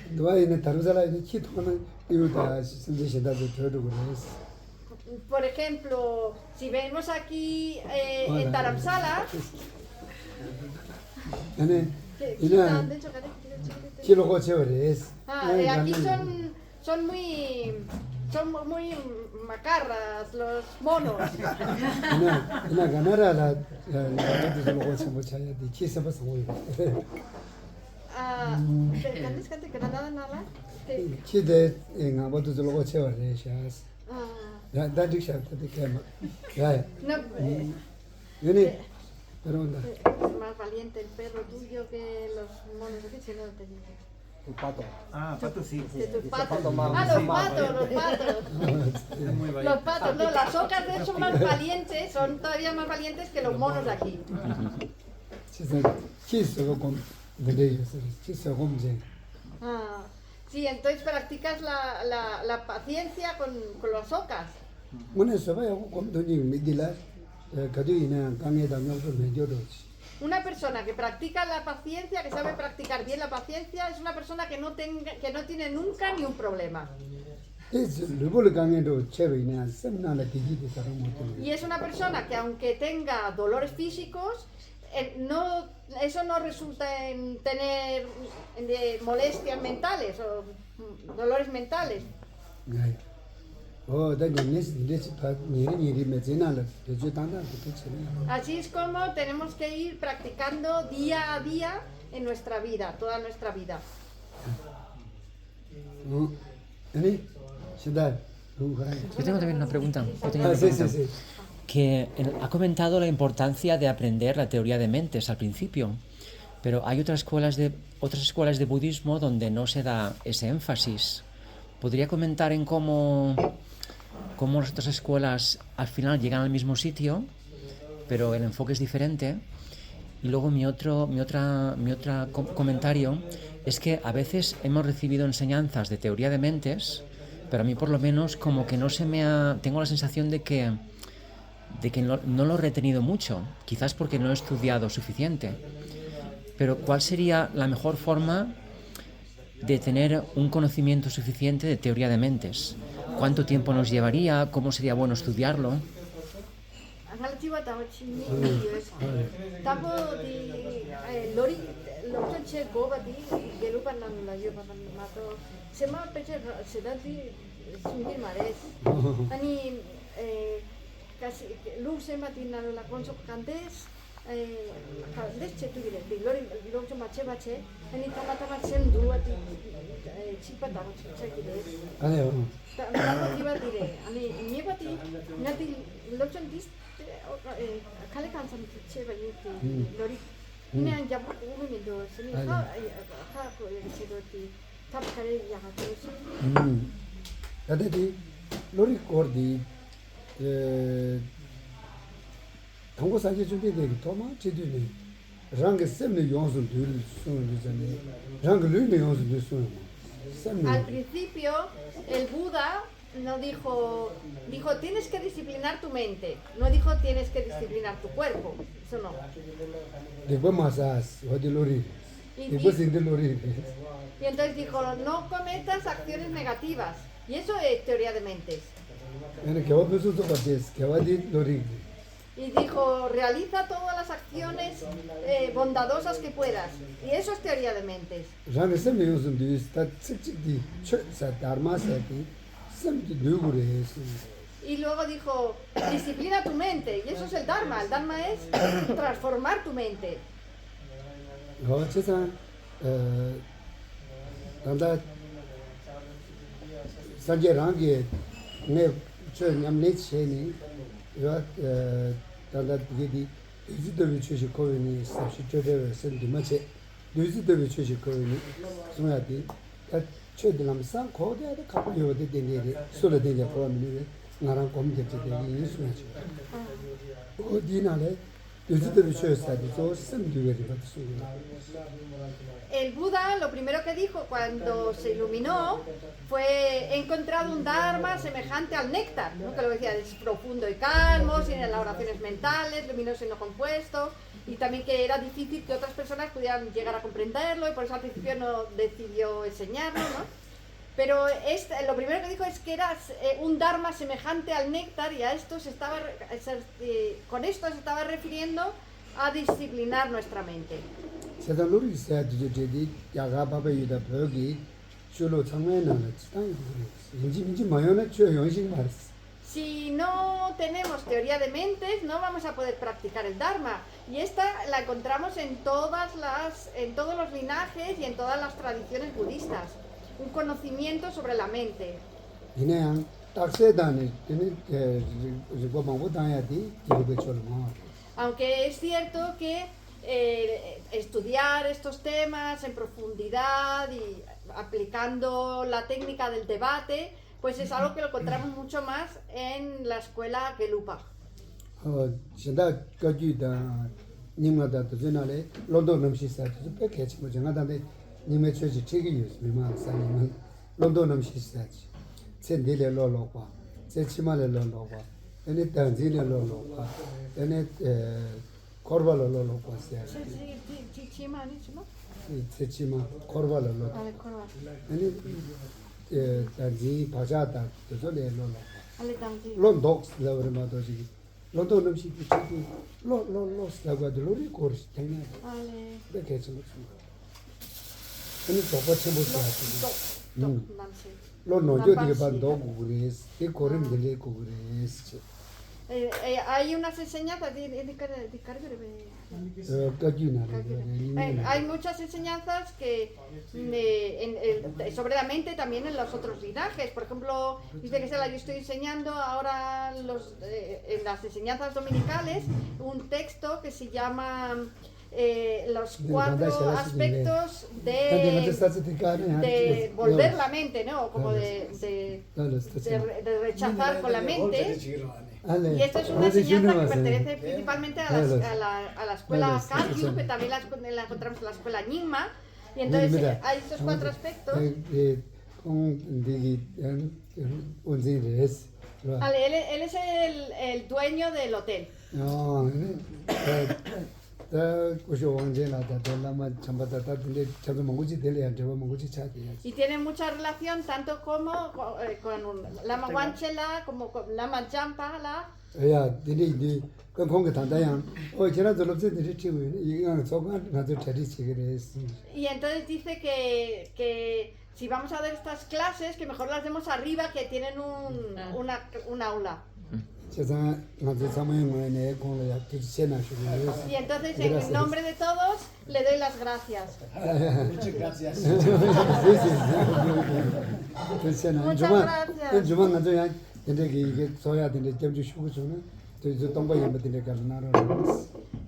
Por ejemplo, si vemos aquí en Dharamsala, chilo chévere es. Aquí son muy macarras los monos. Una ganara la luego se mucha de chisa pasa muy. ¿Cantes que nada? Chide en abodo luego chévere es. Da dicha de quema. Ya. No, Viene. Pero onda. es más valiente el perro tuyo que los monos aquí, si no te digo. Un pato. Ah, pato sí. De tus patos. pato más- Los sí, patos. Es muy Los valiente. patos, no, las ocas de hecho son más valientes, son todavía más valientes que los monos de aquí. Chiso con de ellos, chiso con je. Sí, entonces practicas la paciencia con las ocas. Bueno, eso va con doña Midila, Cadina, Cambia también por medio de Una persona que practica la paciencia, que sabe practicar bien la paciencia, es una persona que no tiene nunca ni un problema. es luego le cambia de chévere, se me la tiji de saber mucho. Y es una persona que aunque tenga dolores físicos, eso no resulta en tener molestias mentales o dolores mentales. Oh, da ni pa ni me cena la, yo tanda que Así es como tenemos que ir practicando día a día en nuestra vida, toda nuestra vida. ¿Ani? Shida. Yo tengo también una pregunta. Sí. Que ha comentado la importancia de aprender la teoría de mentes al principio, pero hay otras escuelas de budismo donde no se da ese énfasis. ¿Podría comentar en cómo las otras escuelas al final llegan al mismo sitio, pero el enfoque es diferente? Y luego mi otro comentario es que a veces hemos recibido enseñanzas de teoría de mentes, pero a mí por lo menos como que tengo la sensación de que no lo he retenido mucho, quizás porque no he estudiado suficiente. Pero ¿cuál sería la mejor forma de tener un conocimiento suficiente de teoría de mentes? ¿Cuánto tiempo nos llevaría? ¿Cómo sería bueno estudiarlo? Casi luce matina la conso cantes desce tu dire lori lo mache ani tama sem duati chipa ta chekide 아니요. ta kiba dire ani niebati nati lochon dis kale kansan cheba yuti lori ine an jabu umi do sini ha ko chedoti tap kare ya ha to 다들 로리 거디 한국 사진 준비되기 도마 제대로 랑게 셈네 용수 둘 수는 랑게 르네 용수 둘 수는 Al principio, el Buda no dijo tienes que disciplinar tu mente, no dijo tienes que disciplinar tu cuerpo, eso no. después más 어디 로리 Y, después y- 인들 로리 y entonces dijo no cometas acciones negativas, y eso es teoría de mentes. 얘는 겨우부수도 같았어 겨우디 로리 Y dijo realiza todas las acciones bondadosas que puedas, y eso es teoría de mentes. 랑게 셈네 용수 둘 스타 칙칙디 차 다르마사디 셈디 누구레스 Y luego dijo disciplina tu mente, y eso es el Dharma es transformar tu mente. 세상 단다 산제랑게 내 냠내체니 요 단다 디디 이즈도비 최시 코니 사시 저데베 센디 마체 이즈도비 최시 코니 소야디 최들람 산 코데데 카고요데 데데데 솔데데 포함이네 나랑 곰게데 이스마치 어디나래 이즈도비 최사디 저 센디베리 같소 El Buda lo primero que dijo cuando se iluminó fue he encontrado un Dharma semejante al néctar, ¿no? Que lo decía, es profundo y calmo, sin elaboraciones mentales, luminoso y no compuesto, y también que era difícil que otras personas pudieran llegar a comprenderlo y por eso al principio no decidió enseñarlo, ¿no? Pero lo primero que dijo es que era un Dharma semejante al néctar y a esto con esto se estaba refiriendo a disciplinar nuestra mente. 세상 놀이 있어야 되지. 야가 밥에 유다 벽이 주로 장면은 땅이 인지 마요네 저 영식 말했어. Si no tenemos teoría de mentes, no vamos a poder practicar el Dharma. Y esta la encontramos en todos los linajes y en todas las tradiciones budistas. Un conocimiento sobre la mente. 그냥 딱세다니 이거 뭐 당야지 이거 처럼. Aunque es cierto que estudiar estos temas en profundidad y aplicando la técnica del debate, pues es algo que lo encontramos mucho más en la escuela Gelupa. 진짜 거기다 님마다 도전하래 런던 넘시사 뺏게 뭐 정하다데 님의 최지 책이 있으면 사님은 런던 넘시사지 젠딜에 로로과 제치마레 로로과 에네 단지레 로로과 에네 코르발로 로로과 세 Chichima, ¿no? 제치마 코르발로 로 Vale, corva. 에네 단지 바자다 도전에 로로 Vale, tanti. 런독스 라브르마도지 런던 넘시 책이 로로로스라고 들으리 코르스 되네 Vale. 뺏게 좀 근데 저거 첨부터 Nancy. lo no yo digo bando gures que corren de gures Hay unas enseñanzas hay muchas enseñanzas que sobre la mente también en los otros linajes. Por ejemplo, dice que yo estoy enseñando ahora en las enseñanzas dominicales un texto que se llama los 4 aspectos de volver la mente, ¿no? Como de rechazar con la mente. Y esto es una enseñanza que pertenece principalmente a la escuela Kagyu, que también la encontramos en la escuela Nyingma. Y entonces hay estos 4 aspectos. Vale, él es el dueño del hotel. Y tiene mucha relación tanto como con Lama Wanchela como con Lama Jampa. Y entonces dice que si vamos a ver estas clases, que mejor las demos arriba, que tienen un aula. Y entonces, en nombre de todos, le doy las gracias. Muchas gracias. Muchas gracias.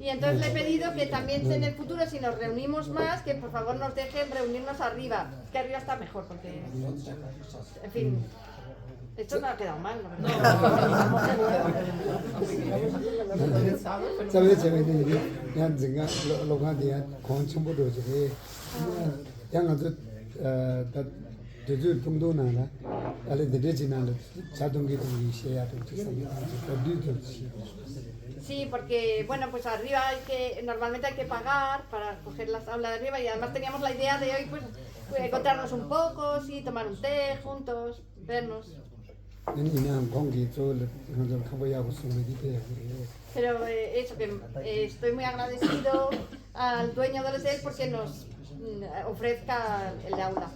Y entonces le he pedido que también en el futuro, si nos reunimos más, que por favor nos dejen reunirnos arriba. Que arriba está mejor, porque, en fin, esto no ha quedado mal, ¿no? Sí, porque bueno, pues arriba normalmente hay que pagar para coger las aulas de arriba, y además teníamos la idea de hoy pues encontrarnos un poco, sí, tomar un té juntos, vernos. Pero eso, que estoy muy agradecido al dueño del hotel porque nos ofrezca el aula.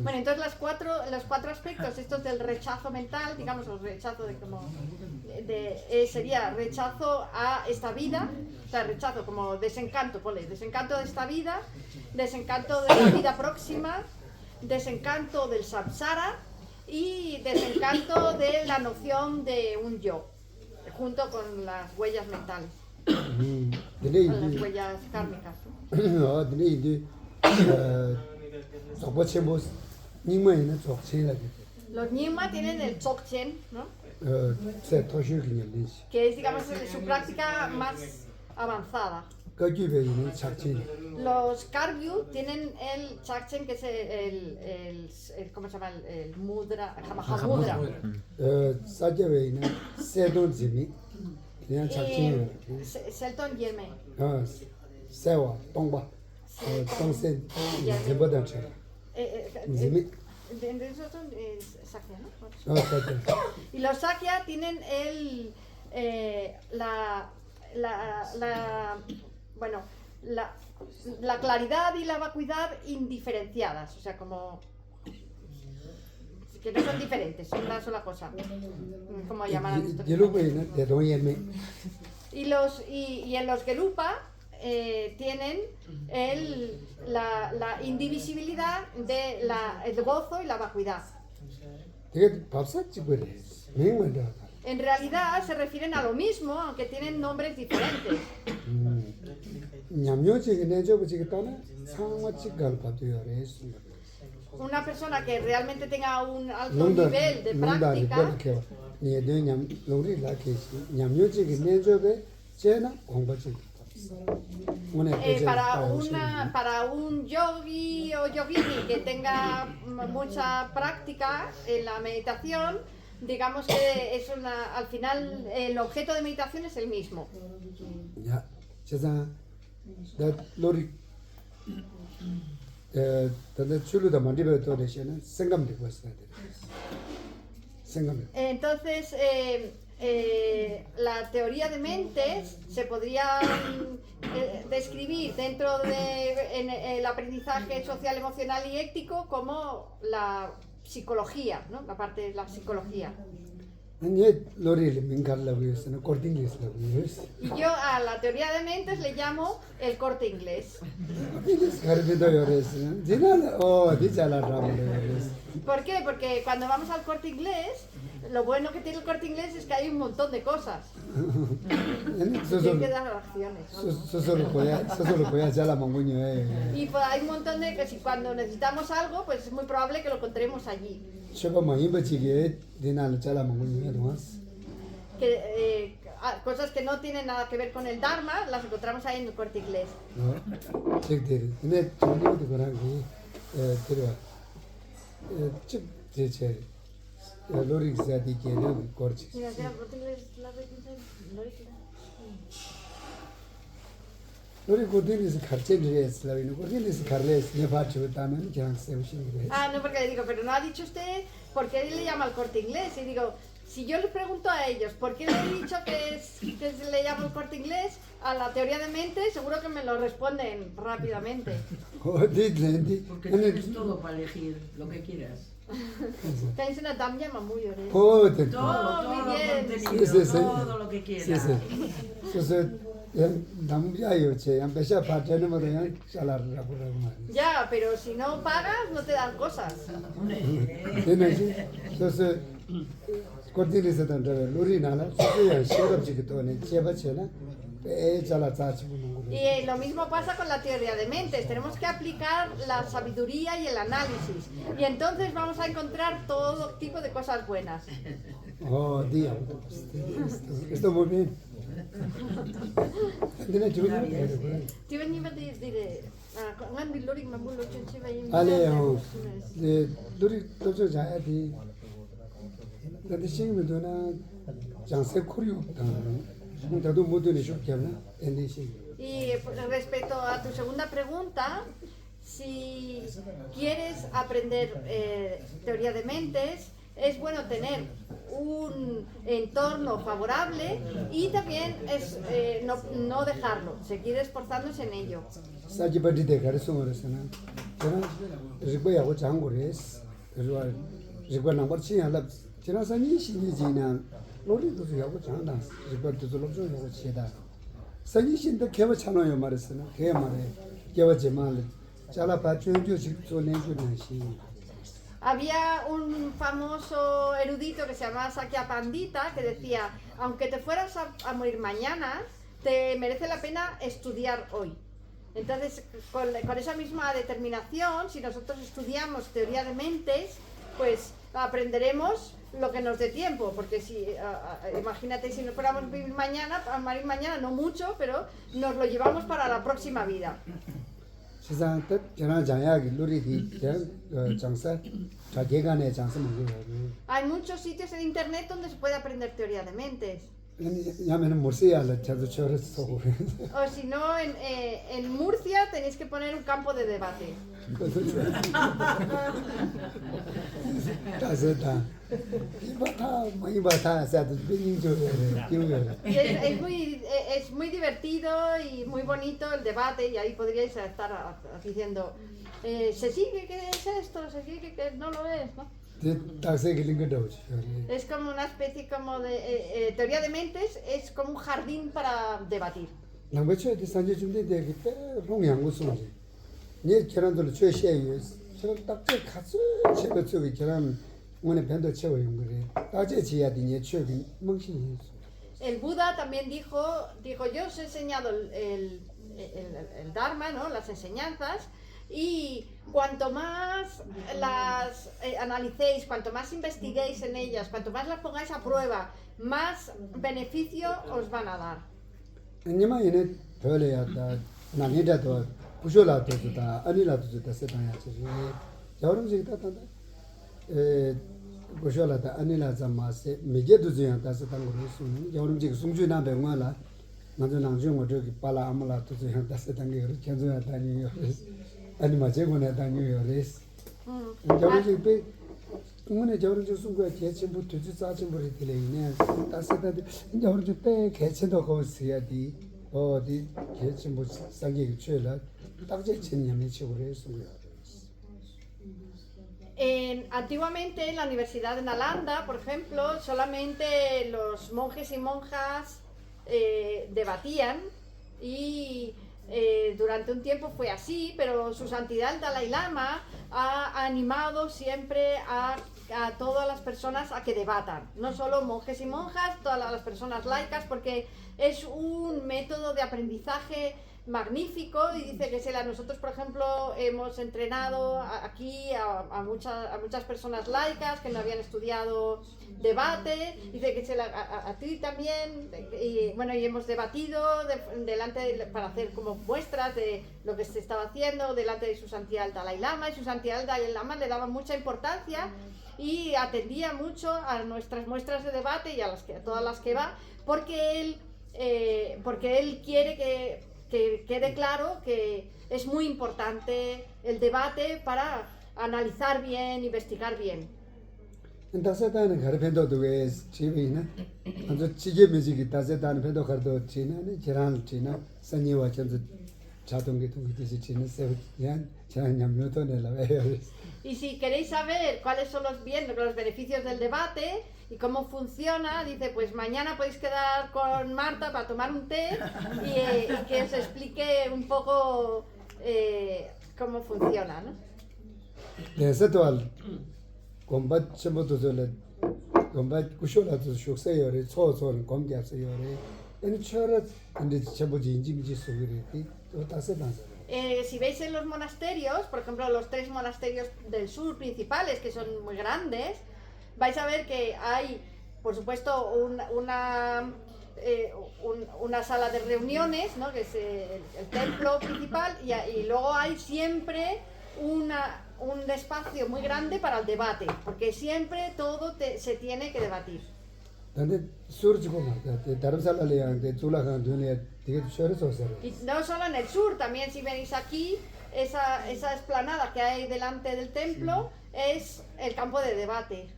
Bueno, entonces los cuatro aspectos estos del rechazo mental, digamos, el rechazo sería rechazo a esta vida, o sea, rechazo como desencanto, ponle, desencanto de esta vida, desencanto de la vida próxima, desencanto del samsara y desencanto de la noción de un yo, junto con las huellas mentales, con las huellas kármicas, ¿no? Los Nyingma tienen el Dzogchen, ¿no? Que es, digamos, su práctica más avanzada. Los Kagyu tienen el Chakchen, que es el ¿cómo se llama? El mudra, el Mahamudra. Selton Yeme. Esos son Sakya, ¿no? Y los Sakya tienen bueno, la claridad y la vacuidad indiferenciadas, o sea, como que no son diferentes, son una sola cosa. ¿Cómo llamarán esto? Y en los Gelupa tienen la indivisibilidad del gozo y la vacuidad. En realidad se refieren a lo mismo, aunque tienen nombres diferentes. Una persona que realmente tenga un alto nivel de práctica, para un yogi o yogini que tenga mucha práctica en la meditación, digamos que es al final el objeto de meditación es el mismo. Entonces, la teoría de mentes se podría describir dentro del aprendizaje social, emocional y ético como la psicología, ¿no? La parte de la psicología. Y yo a la teoría de mentes le llamo el Corte Inglés. ¿Por qué? Porque cuando vamos al Corte Inglés, lo bueno que tiene el Corte Inglés es que hay un montón de cosas. Hay que dar acciones. Y pues hay un montón de que si cuando necesitamos algo, pues es muy probable que lo encontremos allí. Cosas que no tienen nada que ver con el Dharma, las encontramos ahí en el Corte Inglés. No, porque le digo, pero no ha dicho usted por qué le llama el Corte Inglés. Y digo, si yo les pregunto a ellos por qué le he dicho que se le llama el Corte Inglés, a la teoría de mente seguro que me lo responden rápidamente. Porque tienes todo para elegir lo que quieras. Tienes una damya muy bien. Todo lo que quieras. Ya, pero si no pagas, no te dan cosas. Y lo mismo pasa con la teoría de mentes. Tenemos que aplicar la sabiduría y el análisis. Y entonces vamos a encontrar todo tipo de cosas buenas. Esto muy bien. Y respecto a tu segunda pregunta, si quieres aprender teoría de mentes, es bueno tener un entorno favorable y también es no dejarlo, seguir esforzándose en ello. Había un famoso erudito que se llamaba Sakya Pandita que decía, aunque te fueras a morir mañana, te merece la pena estudiar hoy. Entonces, con esa misma determinación, si nosotros estudiamos teoría de mentes, pues aprenderemos lo que nos dé tiempo, porque si, imagínate si nos fuéramos a morir mañana, no mucho, pero nos lo llevamos para la próxima vida. Hay muchos sitios en internet donde se puede aprender teoría de mentes. 야면은 모세야라 자도 저랬어. O si no, en Murcia tenéis que poner un campo de debate. 다세다. 이바타 사도 빙조래. 기우래. Y es muy divertido y muy bonito el debate y ahí podríais estar diciendo, ¿se sigue que es esto? ¿Se sigue que no lo es? ¿No? 다세 길링거도. Es como una especie como de teoría de mentes, es como un jardín para debatir. 남부처에 산지 준비 되기 때 롱양고 소리. 네 계란들 최시에요. 저는 딱지 가서 제가 저기 계란 오늘 밴드 채워요 그래. 따제 지야 되니 최근 멍신이. El Buda también dijo, yo os he enseñado el Dharma, ¿no? Las enseñanzas, y cuanto más las analicéis, cuanto más investiguéis en ellas, cuanto más las pongáis a prueba, más beneficio os van a dar. 아니면 얘네 별에야다 나니다도 부쇼라도다 아니라도다 세상야지. 여름식 따다다 에 부쇼라다 아니라자 마세 미게도지야 다세당 거를 여름식 숨주나 병화라 먼저 나중 저기 빨라 아무라도 저기 다세당 게 견조야 다니요. 아니 맞제고나 다니요. 여름식 배 문에 저런 순간 개침부터 주사침부터 들리네. 따스다데 이제 우리 때 개침도 거스야디 어디 개침부 상기 취라 딱제 진념이 치고를 했어요. Antiguamente en la Universidad de Nalanda, por ejemplo, solamente los monjes y monjas debatían y durante un tiempo fue así, pero su santidad el Dalai Lama ha animado siempre a todas las personas a que debatan, no solo monjes y monjas, todas las personas laicas, porque es un método de aprendizaje magnífico y dice que nosotros, por ejemplo, hemos entrenado aquí a muchas personas laicas que no habían estudiado debate, dice que a ti también, y bueno, y hemos debatido para hacer como muestras de lo que se estaba haciendo delante de su santidad el Dalai Lama, y su santidad el Dalai Lama le daba mucha importancia y atendía mucho a nuestras muestras de debate y a todas las que va, porque él quiere que quede claro que es muy importante el debate para analizar bien, investigar bien. 다세다는 가르펜도도 왜 집이나 아주 지게 뮤직이 다세다는 펜도 가르도 지나네 계란 지나 선이와 전부 자동기도 그듯이 지는 세우ያን 자냐묘도 내라요. Y si queréis saber cuáles son los beneficios del debate y cómo funciona, dice, pues mañana podéis quedar con Marta para tomar un té y que os explique un poco cómo funciona, ¿no? 대세도알 공부 전부도 전에 공부 구쇼라도 쇼세요리 초소는 공개하세요리 이 처럼 근데 전부지 인지미지 소리리 또 다세다서 si veis en los monasterios, por ejemplo los 3 monasterios del sur principales, que son muy grandes, vais a ver que hay, por supuesto, una sala de reuniones, ¿no? Que es el templo principal, y luego hay siempre un espacio muy grande para el debate, porque siempre todo se tiene que debatir. Y no solo en el sur, también si venís aquí, esa explanada que hay delante del templo es el campo de debate.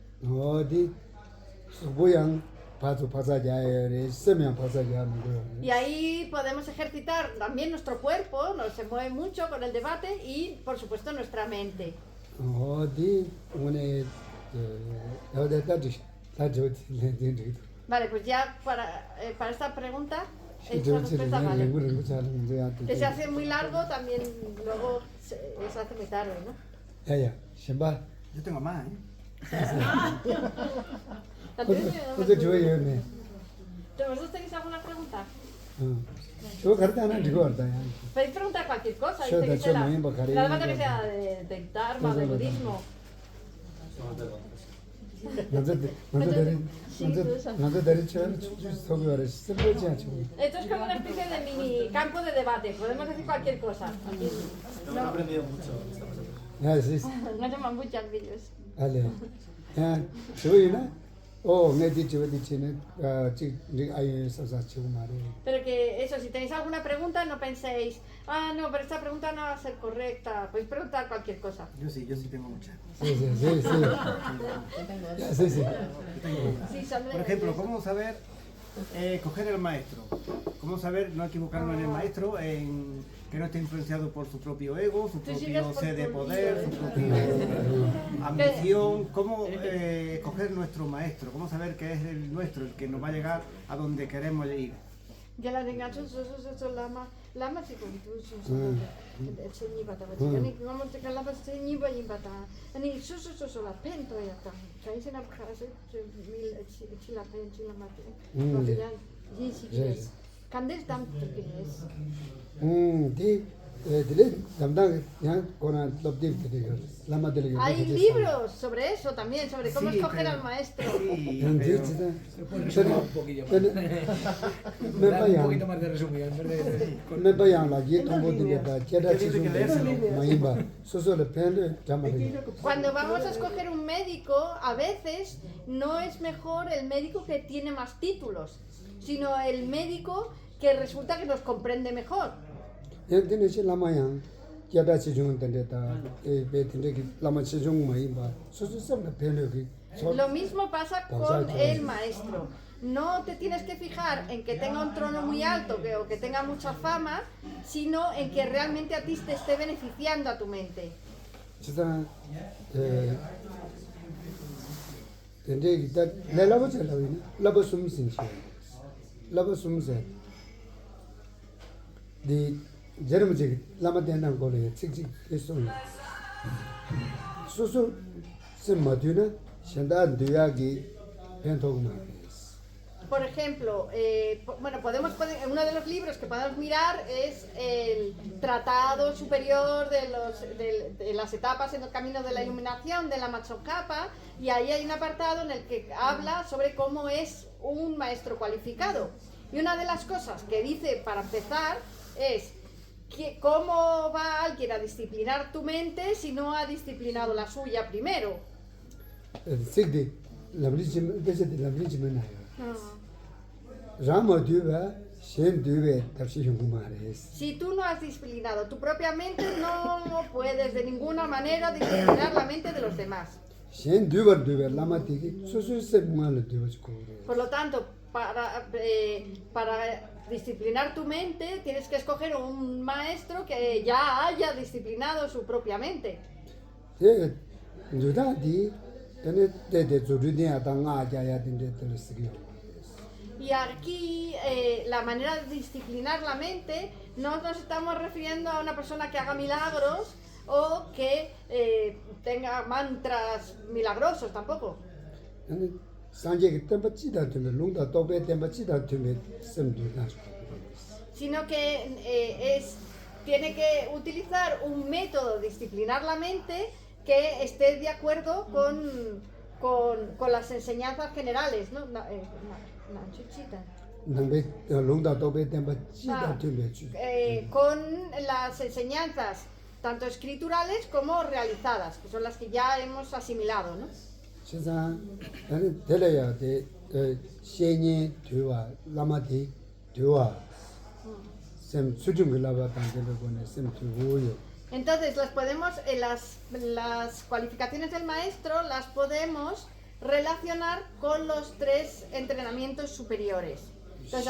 Y ahí podemos ejercitar también nuestro cuerpo, se mueve mucho con el debate y por supuesto nuestra mente. Vale, pues ya para esta pregunta vale. Que se hace muy largo, también luego se hace muy tarde, ¿no? Yo tengo más, ¿Vosotros tenéis alguna pregunta? Yo cartana digo Podéis preguntar cualquier cosa, dice que sea que sea del Dharma, del budismo. Esto es como una especie de mini campo de debate, podemos decir cualquier cosa. No he aprendido mucho. No toman muchos vídeos. Ale. Ya, ¿soy una? me he dicho, hay esas chumares. Pero que eso, si tenéis alguna pregunta, no penséis, no, pero esta pregunta no va a ser correcta. Podéis preguntar cualquier cosa. Yo sí tengo muchas. Sí. Yo tengo Sí. Sí, Sandra, Por ejemplo, ¿cómo saber coger el maestro? ¿Cómo saber no equivocarnos en el maestro, en que no esté influenciado por su propio ego, su sigues propio por sed de tu poder, lío, su propia ambición? ¿Cómo coger nuestro maestro? ¿Cómo saber que es el nuestro, el que nos va a llegar a donde queremos ir? Ya la tengan lama si con tu senyi bata ni como te lama senyi bata ni so la pento ya ta kai se na khase mil la pen la mate no ya yes candel tam que hay libros sobre eso también, sobre cómo Sí, escoger pero- al maestro. Sí, Un poquillo Me un vayan. poquito más de resumido, en vez de... Me vayan la guía como de que Cuando vamos a escoger un médico, a veces no es mejor el médico que tiene más títulos, sino el médico que resulta que nos comprende mejor. Lo mismo pasa con el maestro. No te tienes que fijar en que tenga un trono muy alto o que tenga mucha fama, sino en que realmente a ti te esté beneficiando a tu mente. Por ejemplo, uno de los libros que podemos mirar es el Tratado Superior de las etapas en el camino de la iluminación de la Matsongkhapa, y ahí hay un apartado en el que habla sobre cómo es un maestro cualificado. Y una de las cosas que dice para empezar es cómo va alguien a disciplinar tu mente si no ha disciplinado la suya primero. Si tú no has disciplinado tu propia mente, no puedes de ninguna manera disciplinar la mente de los demás. Por lo tanto, para disciplinar tu mente, tienes que escoger un maestro que ya haya disciplinado su propia mente. Y aquí la manera de disciplinar la mente, no nos estamos refiriendo a una persona que haga milagros o que tenga mantras milagrosos tampoco. Sino que tiene que utilizar un método de disciplinar la mente que esté de acuerdo con las enseñanzas generales, ¿no? Con las enseñanzas tanto escriturales como realizadas, que son las que ya hemos asimilado, ¿no? Entonces las cualificaciones del maestro las podemos relacionar con los 3 entrenamientos superiores. Entonces,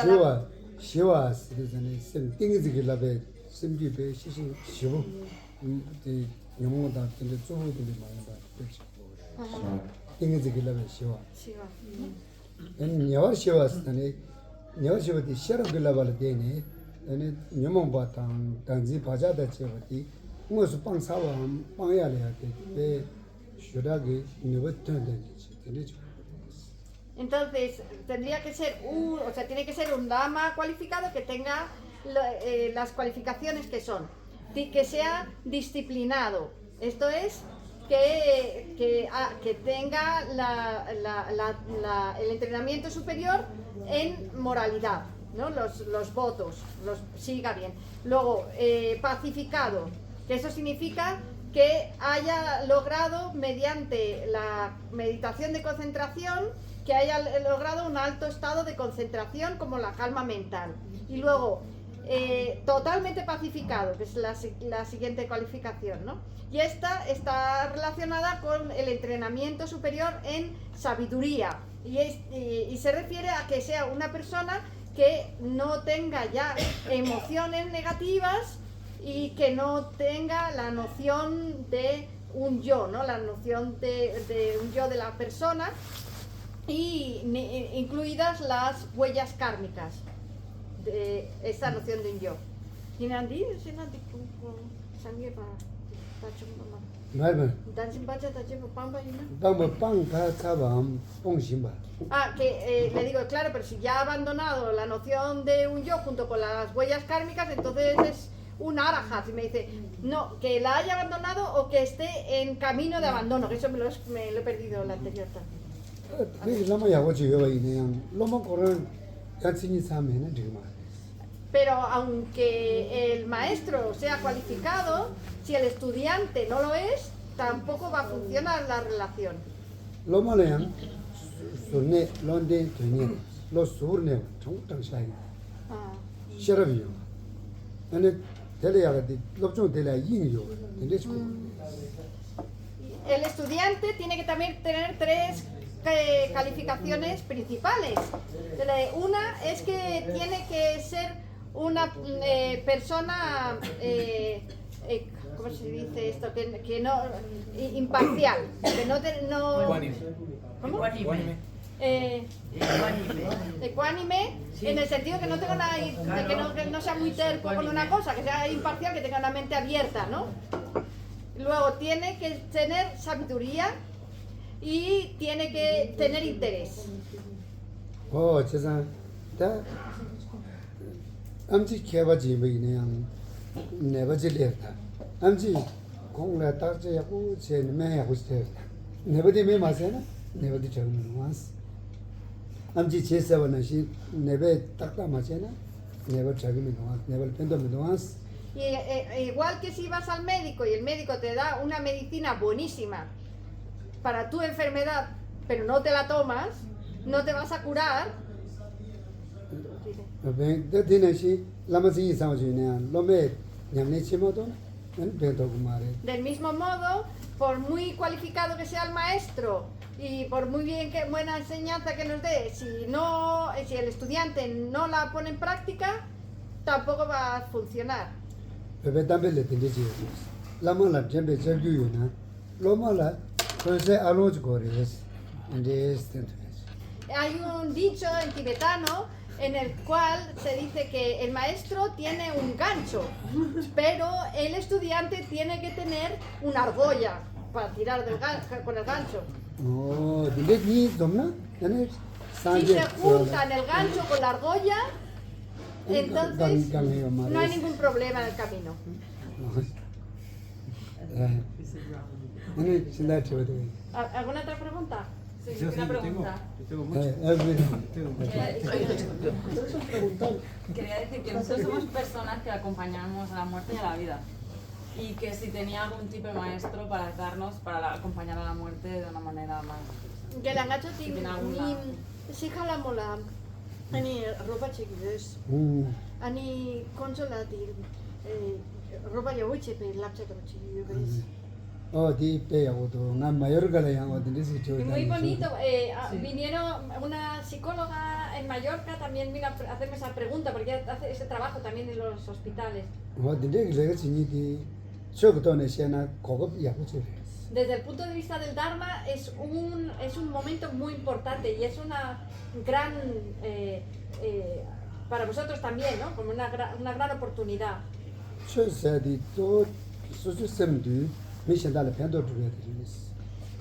entonces tendría que ser tiene que ser un dama cualificado que tenga las cualificaciones que son, que sea disciplinado, esto es que tenga el entrenamiento superior en moralidad, ¿no? Los votos, los siga bien. Luego, pacificado, que eso significa que haya logrado mediante la meditación de concentración que haya logrado un alto estado de concentración como la calma mental. Y luego, totalmente pacificado, que es la siguiente cualificación, ¿no? Y esta está relacionada con el entrenamiento superior en sabiduría y se refiere a que sea una persona que no tenga ya emociones negativas y que no tenga la noción de un yo, ¿no? La noción de un yo de la persona y incluidas las huellas kármicas de esa noción de un yo. Le digo, claro, pero si ya ha abandonado la noción de un yo junto con las huellas kármicas, entonces es un arahat. Y me dice, no, que la haya abandonado o que esté en camino de abandono, que eso me lo he perdido en la anterior. Pero aunque el maestro sea cualificado, si el estudiante no lo es, tampoco va a funcionar la relación. El estudiante tiene que también tener 3 calificaciones principales. Una es que tiene que ser una persona, ¿cómo se dice esto? Que no, imparcial, que no Ecuánime. ¿Cómo? Ecuánime. Ecuánime, en el sentido que no tenga que no sea muy terco con una cosa, que sea imparcial, que tenga una mente abierta, ¿no? Luego tiene que tener sabiduría y tiene que tener interés. Igual que si vas al médico y el médico te da una medicina buenísima para tu enfermedad, pero no te la tomas, no te vas a curar. Del mismo modo, por muy cualificado que sea el maestro y por muy buena enseñanza que nos dé, si el estudiante no la pone en práctica, tampoco va a funcionar. Hay un dicho en tibetano en el cual se dice que el maestro tiene un gancho, pero el estudiante tiene que tener una argolla para tirar con el gancho. Si se juntan el gancho con la argolla, entonces no hay ningún problema en el camino. ¿Alguna otra pregunta? Sí, Yo una pregunta. tengo mucho. Quería decir que nosotros somos personas que acompañamos a la muerte y a la vida. Y que si tenía algún tipo de maestro para darnos, para acompañar a la muerte de una manera más... Que la gacho tiene si jalamola ani ropa chiquillos ani consola di ropa yo uche pe lapcha con chiquillos. Muy bonito. Vinieron una psicóloga en Mallorca, también vino a hacerme esa pregunta, porque ella hace ese trabajo también en los hospitales. Desde el punto de vista del Dharma es un momento muy importante y es una gran, para vosotros también, ¿no? Como una gran oportunidad.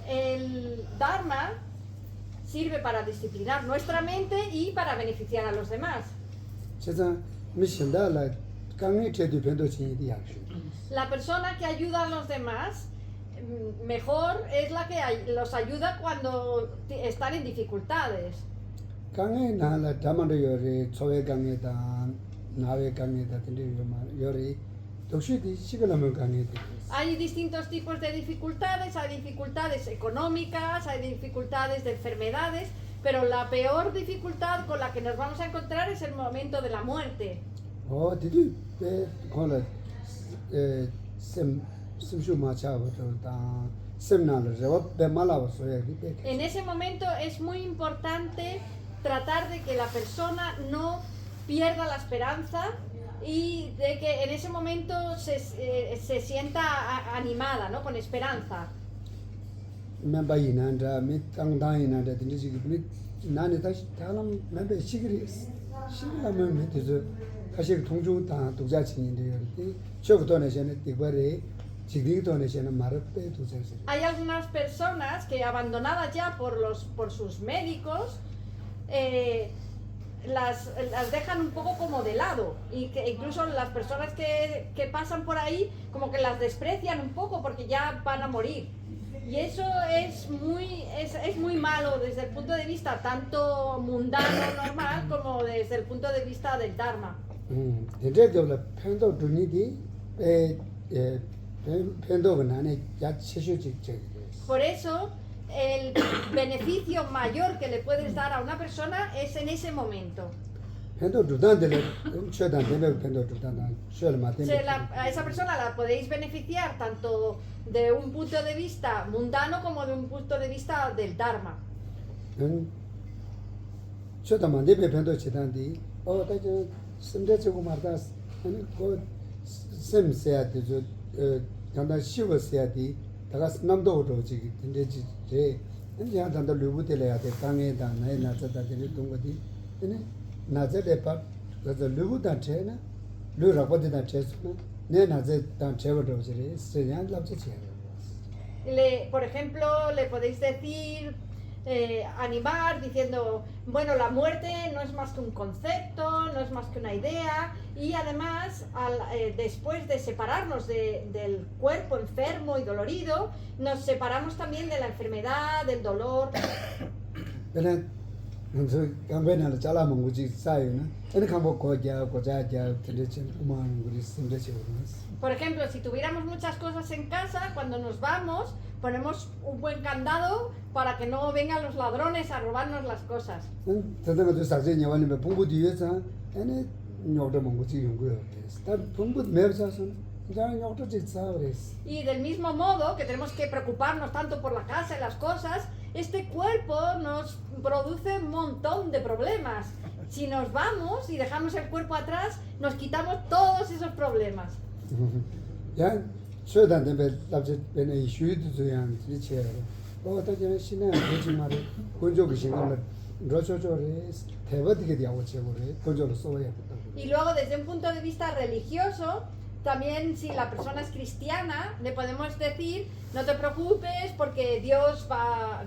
El Dharma sirve para disciplinar nuestra mente y para beneficiar a los demás. La persona que ayuda a los demás mejor es la que los ayuda cuando están en dificultades. Hay distintos tipos de dificultades, hay dificultades económicas, hay dificultades de enfermedades, pero la peor dificultad con la que nos vamos a encontrar es el momento de la muerte. 디디 콜라 셈 심슈마차부터 셈나를 제 말아서 En ese momento es muy importante tratar de que la persona no pierda la esperanza y de que en ese momento se sienta animada, ¿no? Con esperanza. 멤버이나다 밑땅다이나다 din지기 나네 다시 다음 멤버 시기라면 밑에서 사실 동중다 독자친인데요. 저부터는 이번에 지금부터는 말을 빼도 되세요. Hay algunas personas que abandonadas ya por sus médicos las dejan un poco como de lado y que incluso las personas que pasan por ahí como que las desprecian un poco porque ya van a morir. Y eso es muy malo desde el punto de vista tanto mundano, normal, como desde el punto de vista del Dharma. Por eso, el beneficio mayor que le puedes dar a una persona es en ese momento. A esa persona la podéis beneficiar tanto de un punto de vista mundano como de un punto de vista del Dharma. Por ejemplo, le podéis decir, animar diciendo, bueno, la muerte no es más que un concepto, no es más que una idea, y además después de separarnos del cuerpo enfermo y dolorido, nos separamos también de la enfermedad, del dolor. Por ejemplo, si tuviéramos muchas cosas en casa, cuando nos vamos, ponemos un buen candado para que no vengan los ladrones a robarnos las cosas. Y del mismo modo que tenemos que preocuparnos tanto por la casa y las cosas, este cuerpo nos produce un montón de problemas. Si nos vamos y dejamos el cuerpo atrás, nos quitamos todos esos problemas. Y luego, desde un punto de vista religioso, también si la persona es cristiana, le podemos decir, no te preocupes porque Dios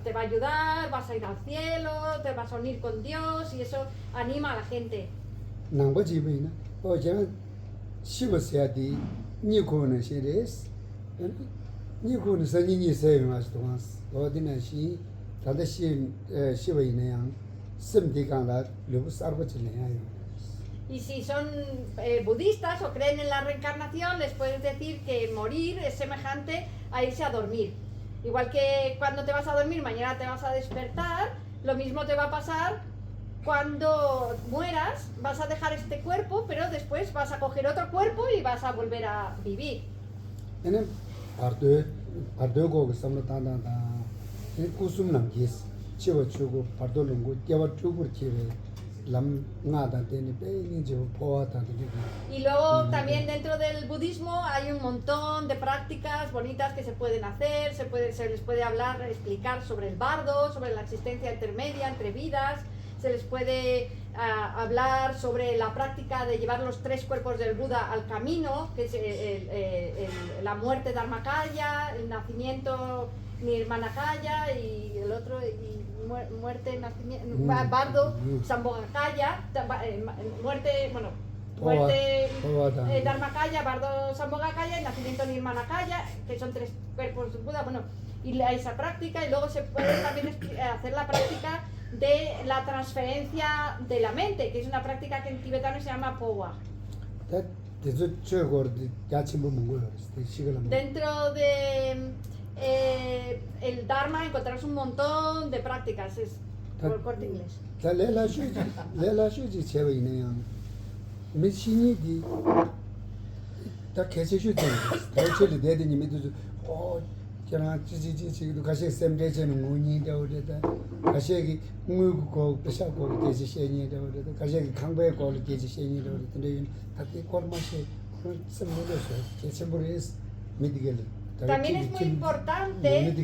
te va a ayudar, vas a ir al cielo, te vas a unir con Dios, y eso anima a la gente. Y si son budistas o creen en la reencarnación, les puedes decir que morir es semejante a irse a dormir. Igual que cuando te vas a dormir, mañana te vas a despertar, lo mismo te va a pasar cuando mueras, vas a dejar este cuerpo, pero después vas a coger otro cuerpo y vas a volver a vivir. Y luego también dentro del budismo hay un montón de prácticas bonitas que se pueden hacer, se les puede explicar sobre el bardo, sobre la existencia intermedia entre vidas, se les puede hablar sobre la práctica de llevar los 3 cuerpos del Buda al camino, que es la muerte Dharmakaya, el nacimiento Nirmanakaya y el otro... muerte, nacimiento, bardo, Sambhogakaya, muerte Dharmakaya, bardo, Sambhogakaya y nacimiento Nirmanakaya, que son 3 cuerpos de Buda, y esa práctica, y luego se puede también hacer la práctica de la transferencia de la mente, que es una práctica que en tibetano se llama Powa. Dentro de el Dharma encontramos un montón de prácticas. por el Corte Inglés. 다 레라슈지 제외이네요. 미신이디 다 계시슈지. 대체로 대대니 믿어도 저랑 지지지지도 가시 샘대제는 문이다 오래다. 가시기 무고 배사고 계시셔니다 오래다. 가시기 강배 걸 계시셔니다 오래다. 근데 다티 콜마시 그런 샘모도서 제sem브레스 미디겔. También es muy importante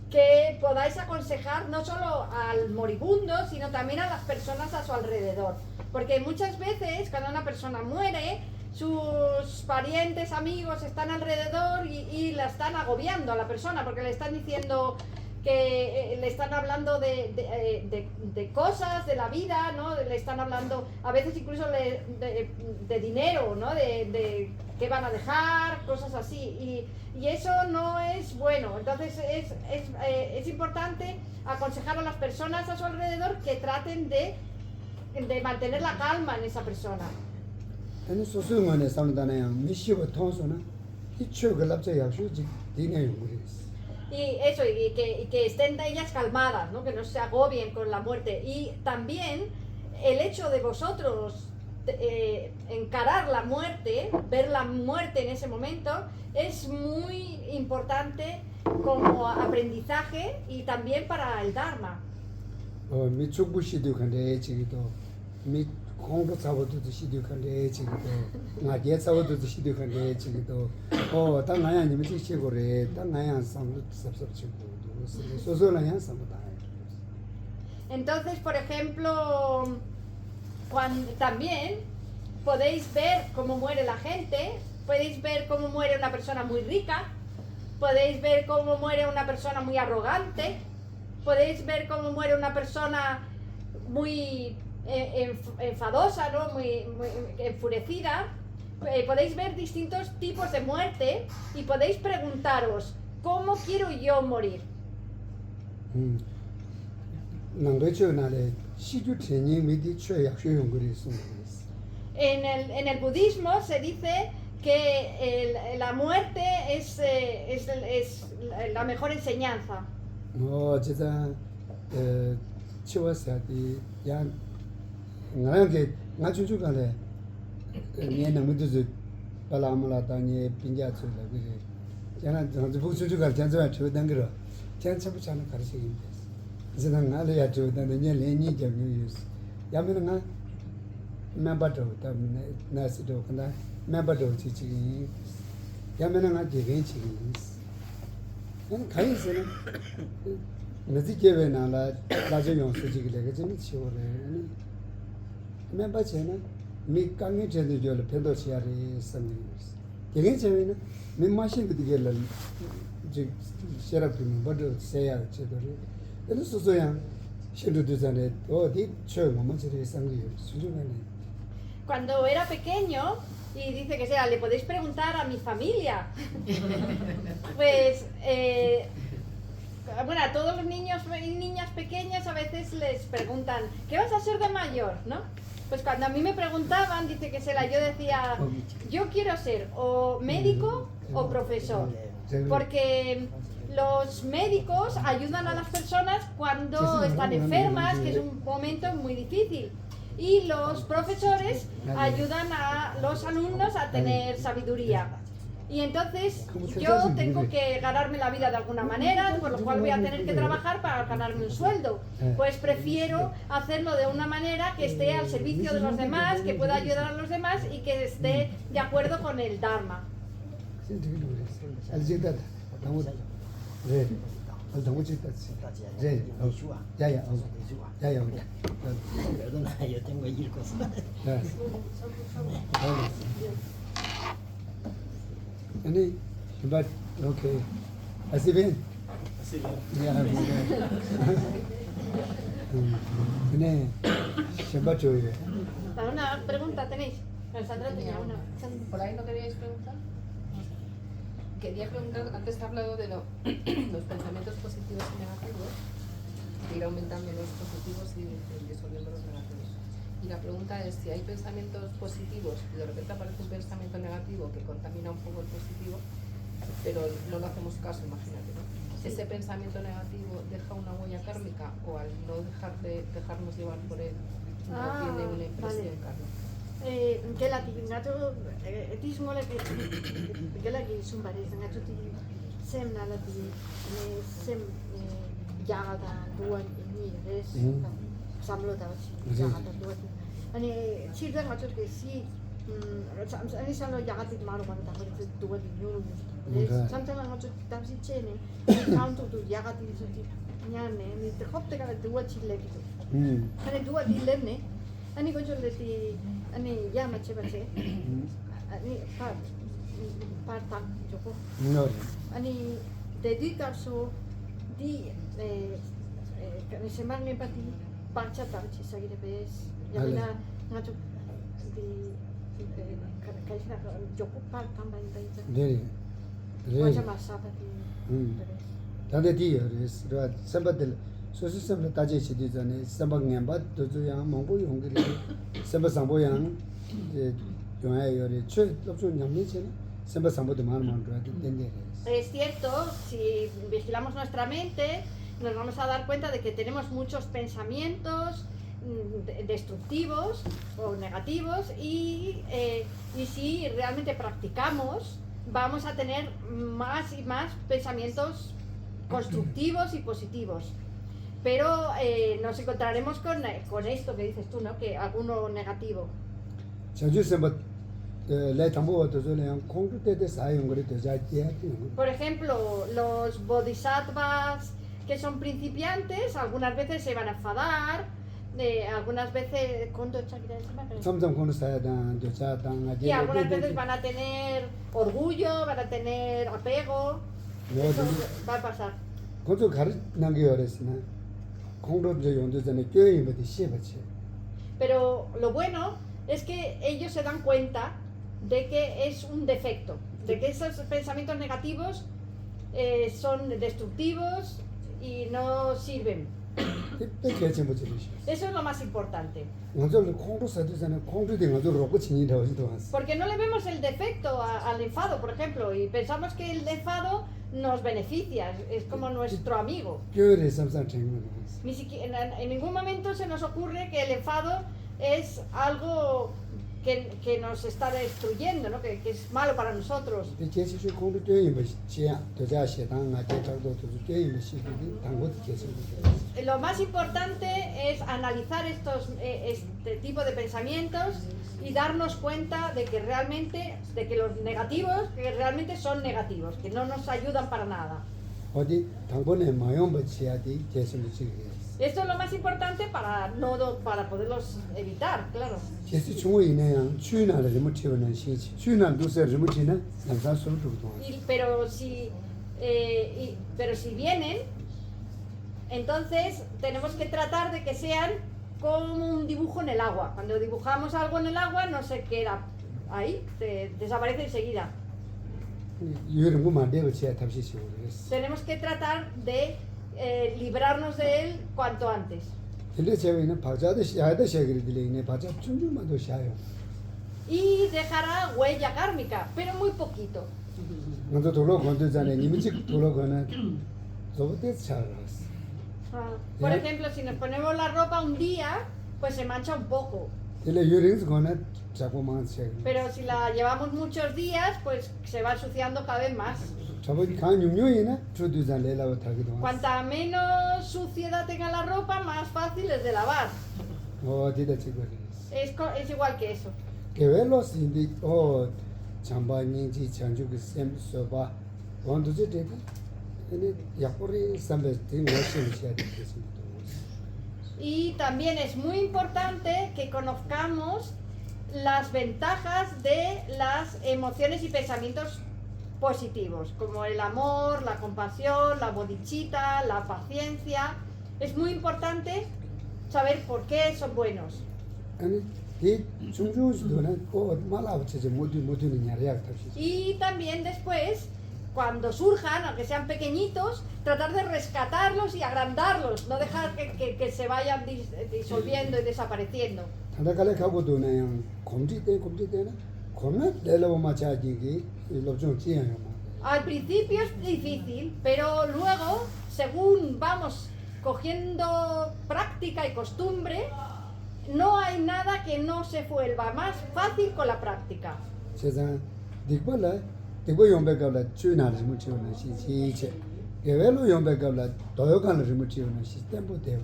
que podáis aconsejar no solo al moribundo, sino también a las personas a su alrededor. Porque muchas veces cuando una persona muere, sus parientes, amigos están alrededor y la están agobiando a la persona porque le están diciendo que le están hablando de cosas, de la vida, ¿no? Le están hablando a veces incluso de dinero, ¿no? De qué van a dejar, cosas así. Y eso no es bueno. Entonces es importante aconsejar a las personas a su alrededor que traten de mantener la calma en esa persona. Y eso, y que estén ellas calmadas, ¿no? Que no se agobien con la muerte. Y también el hecho de vosotros encarar la muerte, ver la muerte en ese momento, es muy importante como aprendizaje y también para el Dharma. Entonces, por ejemplo, también podéis ver cómo muere la gente, podéis ver cómo muere una persona muy rica, podéis ver cómo muere una persona muy arrogante, podéis ver cómo muere una persona muy enfadosa, ¿no? muy enfurecida. Podéis ver distintos tipos de muerte y podéis preguntaros, ¿cómo quiero yo morir? En el budismo se dice que la muerte es la mejor enseñanza. Cuando era pequeño, y dice que le podéis preguntar a mi familia, pues bueno, a todos los niños y niñas pequeñas a veces les preguntan, ¿qué vas a ser de mayor? ¿No? Pues cuando a mí me preguntaban, dice que yo decía, yo quiero ser o médico o profesor, porque los médicos ayudan a las personas cuando están enfermas, que es un momento muy difícil. Y los profesores ayudan a los alumnos a tener sabiduría. Y entonces yo tengo que ganarme la vida de alguna manera, por lo cual voy a tener que trabajar para ganarme un sueldo. Pues prefiero hacerlo de una manera que esté al servicio de los demás, que pueda ayudar a los demás y que esté de acuerdo con el Dharma. Perdona, yo tengo hijos. Okay. ¿Así bien? Así bien. ¿Alguna pregunta tenéis? Sandra tenía una. ¿Por ahí no queríais preguntar? Quería preguntar, antes he hablado de los pensamientos positivos y negativos, de ir aumentando los positivos y disolviendo los negativos. Y la pregunta es, si hay pensamientos positivos y de repente aparece un pensamiento negativo que contamina un poco el positivo, pero no le hacemos caso, imagínate, ¿no? ese pensamiento negativo deja una huella kármica o al no dejarnos llevar por él no tiene una impresión kármica. Gelati ngato tismolaki gelaki sumbari ngato ti semnalati sem jagata duan ini res samlota jagata duan ani chirda ngato ke si ani salo jagati maru man ta ko duan nyuru samtala ngato tamsi chene counto tu jagati suti nyane ni te hopte ka duan chile ki ani duan dilene ani ko joleti ani llama chévere ani part joko no ani dedicarso di kan semar me pati pancha tarchi sagire bes yamina ngatu di kaisa joko part tambain baita 네. wacha masapati 다들 뒤에서 선배들 소수선을 따지시 되잖아요. 선방년바 도저양 몽고 용기를 선방상보양 이제 용해요리 최 없죠 냠미잖아. 선방상보도 많은 거 된대. Es cierto, si vigilamos nuestra mente, nos vamos a dar cuenta de que tenemos muchos pensamientos destructivos o negativos y si realmente practicamos, vamos a tener más y más pensamientos constructivos y positivos. Pero nos encontraremos con esto que dices tú, ¿no? Que alguno negativo. Por ejemplo, los bodhisattvas que son principiantes, algunas veces se van a enfadar, algunas veces y algunas veces van a tener orgullo, van a tener apego. Eso va a pasar. Pero lo bueno es que ellos se dan cuenta de que es un defecto, de que esos pensamientos negativos son destructivos y no sirven. Eso es lo más importante. Porque no le vemos el defecto al enfado, por ejemplo, y pensamos que el enfado nos beneficia, es como nuestro amigo. Ni siquiera, en ningún momento se nos ocurre que el enfado es algo que nos está destruyendo, ¿no? Que es malo para nosotros. Lo más importante es analizar este tipo de pensamientos y darnos cuenta de que realmente, de que los negativos, que realmente son negativos, que no nos ayudan para nada. Esto es lo más importante para poderlos evitar, claro. Pero si vienen, entonces tenemos que tratar de que sean como un dibujo en el agua. Cuando dibujamos algo en el agua no se queda ahí, desaparece enseguida. Tenemos que tratar de librarnos de él cuanto antes. Y dejará huella kármica, pero muy poquito. Por ejemplo, si nos ponemos la ropa un día, pues se mancha un poco. Pero si la llevamos muchos días, pues se va ensuciando cada vez más. Cuanta menos suciedad tenga la ropa, más fácil es de lavar. Es igual que eso. Y también es muy importante que conozcamos las ventajas de las emociones y pensamientos positivos, como el amor, la compasión, la bodhicitta, la paciencia. Es muy importante saber por qué son buenos. Y también después, cuando surjan, aunque sean pequeñitos, tratar de rescatarlos y agrandarlos, no dejar que se vayan disolviendo y desapareciendo. Al principio es difícil, pero luego, según vamos cogiendo práctica y costumbre, no hay nada que no se vuelva más fácil con la práctica.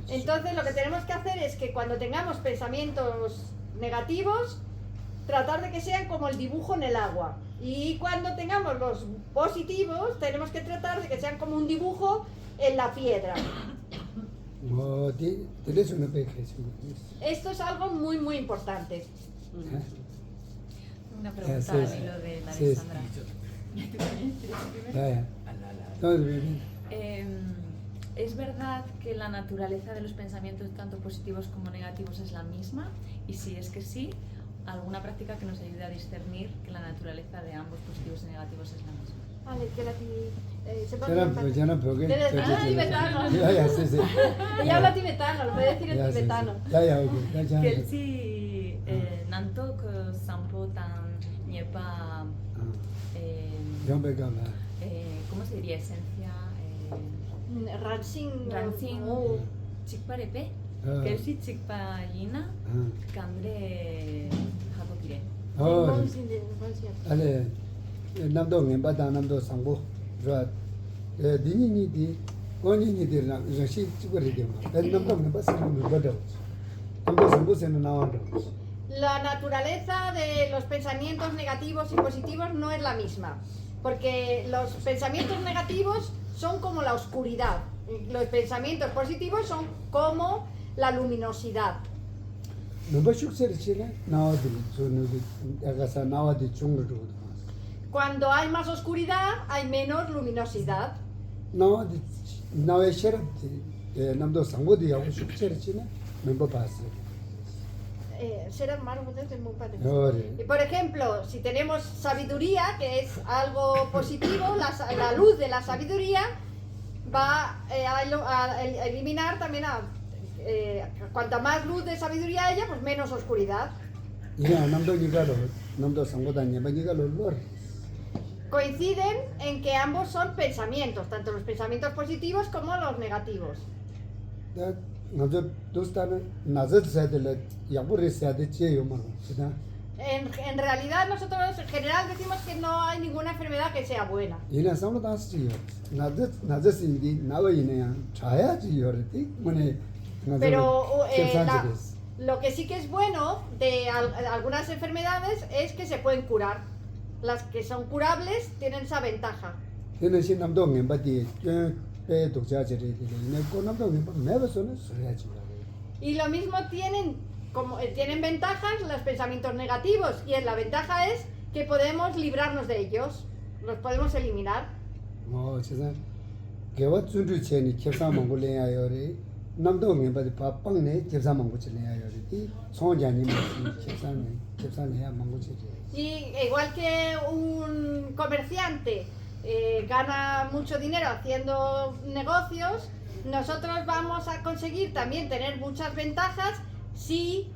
Entonces lo que tenemos que hacer es que cuando tengamos pensamientos negativos, tratar de que sean como el dibujo en el agua. Y cuando tengamos los positivos, tenemos que tratar de que sean como un dibujo en la piedra. Esto es algo muy, muy importante. Una pregunta al hilo de la de Sandra. ¿Es verdad que la naturaleza de los pensamientos, tanto positivos como negativos, es la misma? Y si es que sí, ¿alguna práctica que nos ayude a discernir que la naturaleza de ambos, positivos y negativos, es la misma? Vale, que la se tibetano. Ella habla tibetano, lo puede decir en tibetano. Que el si nanto que sampo tan niepa ¿cómo se diría? Esencia Ransing chikparepe que el si chikpa yina kandre hakokire Ale namdo ngemba da namdo sangbo ra dini di oni di na rashi chukuri de ma namdo ngemba sangbo bado namdo sangbo se no nawando. La naturaleza de los pensamientos negativos y positivos no es la misma, porque los pensamientos negativos son como la oscuridad, los pensamientos positivos son como la luminosidad. Cuando hay más oscuridad, hay menos luminosidad. Y por ejemplo, si tenemos sabiduría, que es algo positivo, la luz de la sabiduría va a eliminar también cuanta más luz de sabiduría haya, pues menos oscuridad. Coinciden en que ambos son pensamientos, tanto los pensamientos positivos como los negativos. En realidad nosotros en general decimos que no hay ninguna enfermedad que sea buena. Pero lo que sí que es bueno de algunas enfermedades es que se pueden curar. Las que son curables tienen esa ventaja. Y lo mismo tienen ventajas los pensamientos negativos, y la ventaja es que podemos librarnos de ellos, los podemos eliminar. Y igual que un comerciante gana mucho dinero haciendo negocios, nosotros vamos a conseguir también tener muchas ventajas si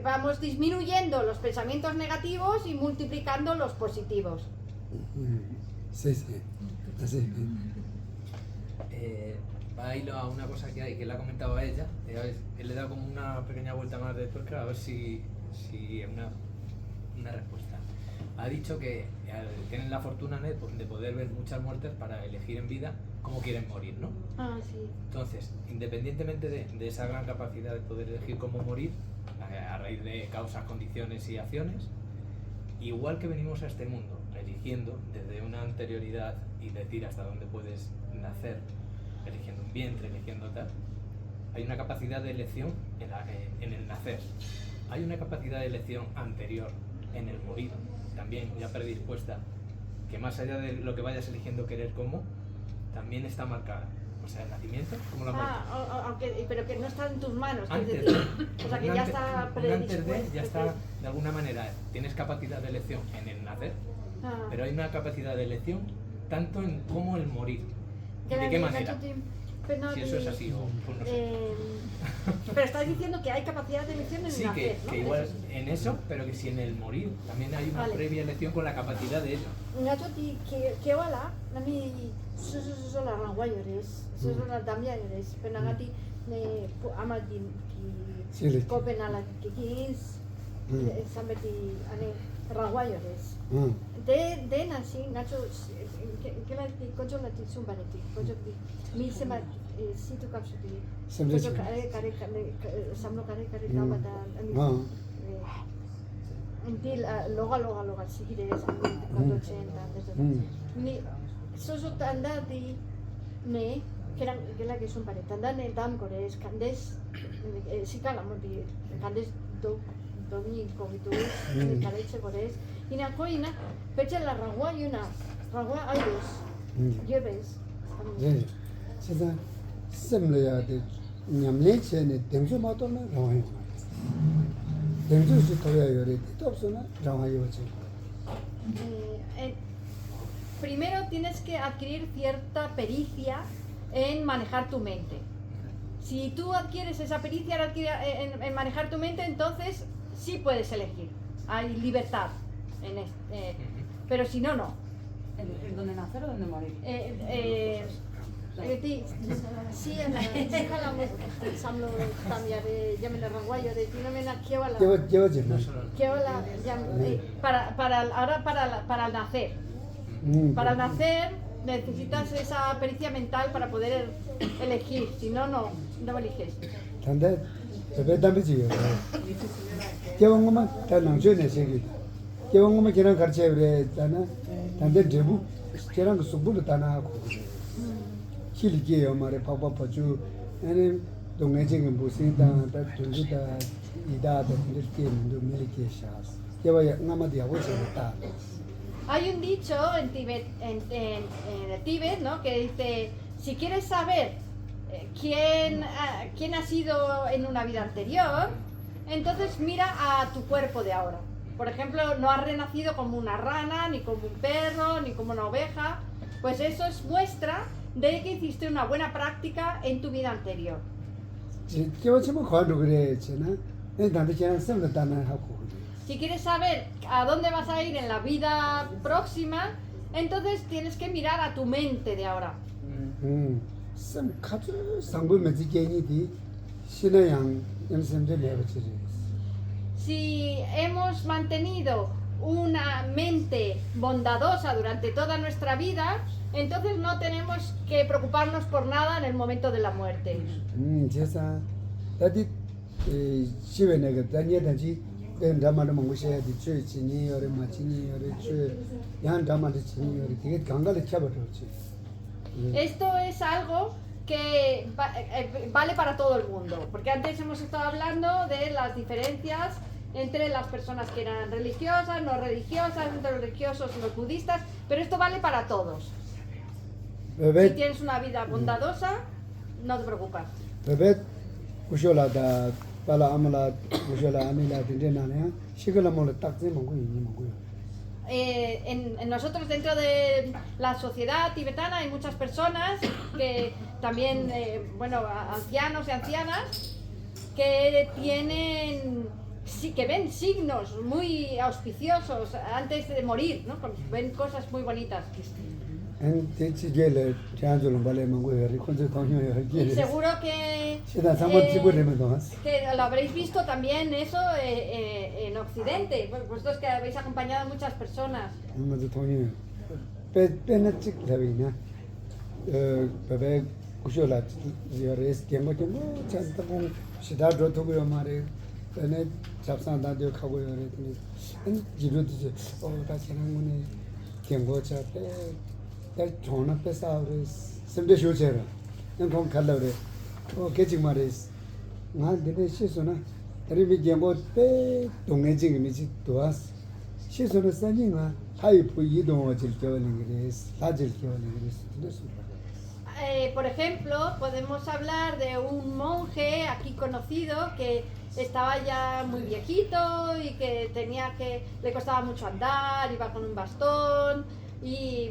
vamos disminuyendo los pensamientos negativos y multiplicando los positivos. Sí. Va a hilo a una cosa que hay, que le ha comentado a ella, él le da como una pequeña vuelta más de tuerca a ver si una respuesta. Ha dicho que tienen la fortuna de poder ver muchas muertes para elegir en vida cómo quieren morir, ¿no? Ah, sí. Entonces, independientemente de esa gran capacidad de poder elegir cómo morir, a raíz de causas, condiciones y acciones, igual que venimos a este mundo eligiendo desde una anterioridad y decir hasta dónde puedes nacer, eligiendo un vientre, eligiendo tal, hay una capacidad de elección en el nacer. Hay una capacidad de elección anterior en el morir, también ya predispuesta, que más allá de lo que vayas eligiendo querer como, también está marcada. O sea, el nacimiento, como la muerte. Pero que no está en tus manos. Antes o sea, que ya está predispuesto. Antes de, ya está, de alguna manera, tienes capacidad de elección en el nacer, pero hay una capacidad de elección tanto en cómo el morir. ¿De qué manera? pena si eso es así o pues no sé. Pero estás diciendo que hay capacidad de elección en Sí, el nacer, ¿no? que igual en eso, pero que si en el morir también hay una Vale. previa elección con la capacidad de ello. Ngacho ti que wala nami so la ranguayores so la tambiares penangati ne ama di Sili. copenala que kis sameti ane ranguayores 응. de nasi ngacho que la ti concho la ti sumbareti concho ti mi sema si tu kapsu ti Semblesi. concho kare samlo kare tabata ami 응. until loga sigire cuando 80 응. ni soso tanda di ne que la que son pare tanda ne dam kores kandes sikala mo di kandes do ni komitu ni kareche kores ina koina peche la ragua y una ragua ayos lleves 네. 세상 셈려야 돼. 냠내체네 댐주 마도나 라와요. 댐주스 토야 요리 톱스나 라와요 지. primero tienes que adquirir cierta pericia en manejar tu mente. Si tú adquieres esa pericia en manejar tu mente, entonces sí puedes elegir. Hay libertad. Pero si no, no. ¿En dónde nacer o dónde morir? Sí, en la samlo cambiar llamen el ranguayo de tinamena lleva지. para nacer. Para nacer necesitas esa pericia mental para poder elegir, si no, no eliges. 단데 베베담비지요. 개원고만 다 남주네 세기. 개원고만 계란 가르쳐 그래 있잖아. 단데 제부 계란 그 수부를 다나 하고. 실기요 말에 파파파주 아니 동네적인 무슨다 다 준비다 이다다 이렇게 밀게 샤스. 개와야 나마디 하고 있다. Hay un dicho en Tíbet, en el Tíbet, ¿no? Que dice, si quieres saber quién ha sido en una vida anterior, entonces mira a tu cuerpo de ahora. Por ejemplo, no has renacido como una rana, ni como un perro, ni como una oveja. Pues eso es muestra de que hiciste una buena práctica en tu vida anterior. Si quieres saber a dónde vas a ir en la vida próxima, entonces tienes que mirar a tu mente de ahora. Si hemos mantenido una mente bondadosa durante toda nuestra vida, entonces no tenemos que preocuparnos por nada en el momento de la muerte. Esto es algo que vale para todo el mundo, porque antes hemos estado hablando de las diferencias entre las personas que eran religiosas, no religiosas, entre los religiosos y los budistas, pero esto vale para todos. Si tienes una vida bondadosa, no te preocupas. En nosotros dentro de la sociedad tibetana hay muchas personas que también, ancianos y ancianas que que ven signos muy auspiciosos antes de morir, ¿no? Ven cosas muy bonitas. Y seguro que lo habréis visto también eso en Occidente, vosotros que habéis acompañado a muchas personas. Por ejemplo, podemos hablar de un monje aquí conocido que estaba ya muy viejito y que le costaba mucho andar, iba con un bastón y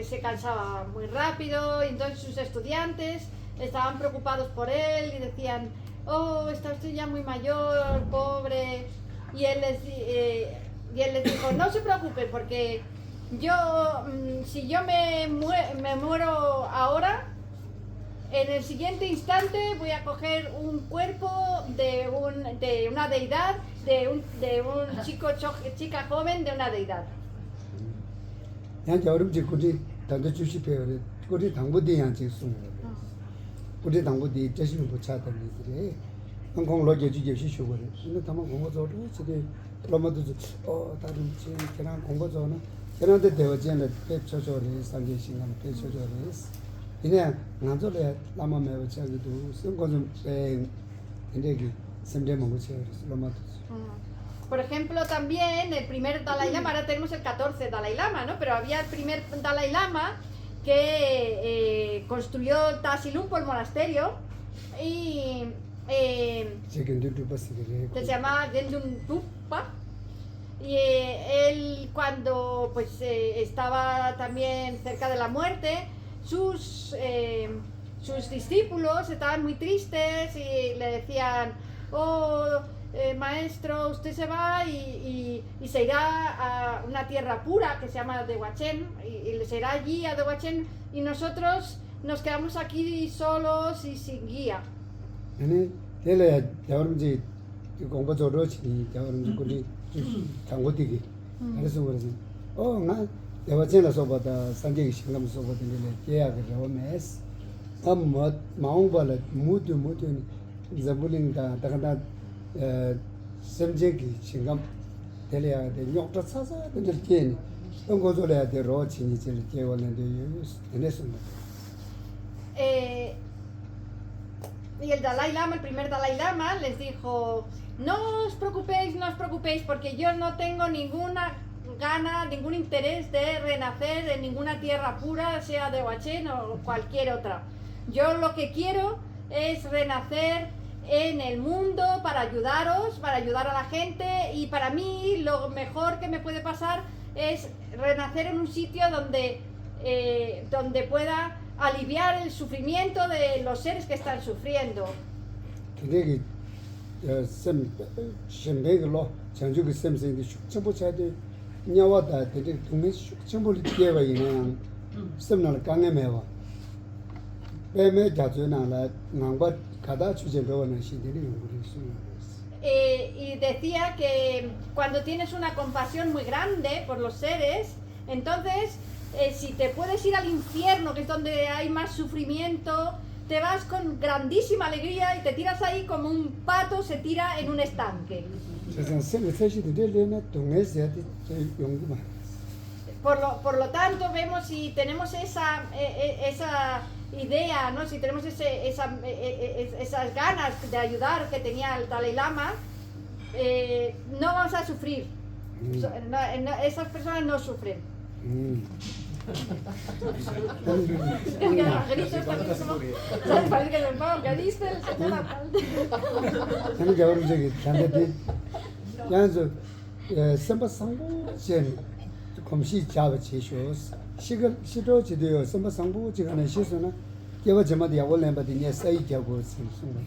se cansaba muy rápido, y entonces sus estudiantes estaban preocupados por él y decían, oh, está usted ya muy mayor, pobre. Y él les dijo, no se preocupen porque yo, si yo me muero ahora, en el siguiente instante voy a coger un cuerpo de una deidad, de un chica joven de una deidad. Por ejemplo, también el primer Dalai Lama, ahora tenemos el 14 Dalai Lama, ¿no? Pero había el primer Dalai Lama que construyó Tasilumpo, el monasterio, y que se llama Gendun Tupa. Y él, cuando pues estaba también cerca de la muerte, sus discípulos estaban muy tristes y le decían, oh, maestro, usted se va y se irá a una tierra pura que se llama Dehuachén, y se irá allí a Dehuachén, y nosotros nos quedamos aquí solos y sin guía. Y el Dalai Lama, el primer Dalai Lama, les dijo, no os preocupéis, porque yo no tengo ninguna gana, ningún interés de renacer en ninguna tierra pura, sea de Huachén o cualquier otra. Yo lo que quiero es renacer en el mundo para ayudaros, para ayudar a la gente, y para mí lo mejor que me puede pasar es renacer en un sitio donde pueda aliviar el sufrimiento de los seres que están sufriendo. Y decía que cuando tienes una compasión muy grande por los seres, entonces si te puedes ir al infierno, que es donde hay más sufrimiento, te vas con grandísima alegría y te tiras ahí como un pato se tira en un estanque. Por lo tanto, vemos, si tenemos esa idea, ¿no? Si tenemos esas ganas de ayudar que tenía el Dalai Lama, no vamos a sufrir. Esas personas no sufren. Parece que nos vamos, ¿qué dice el señor alcalde?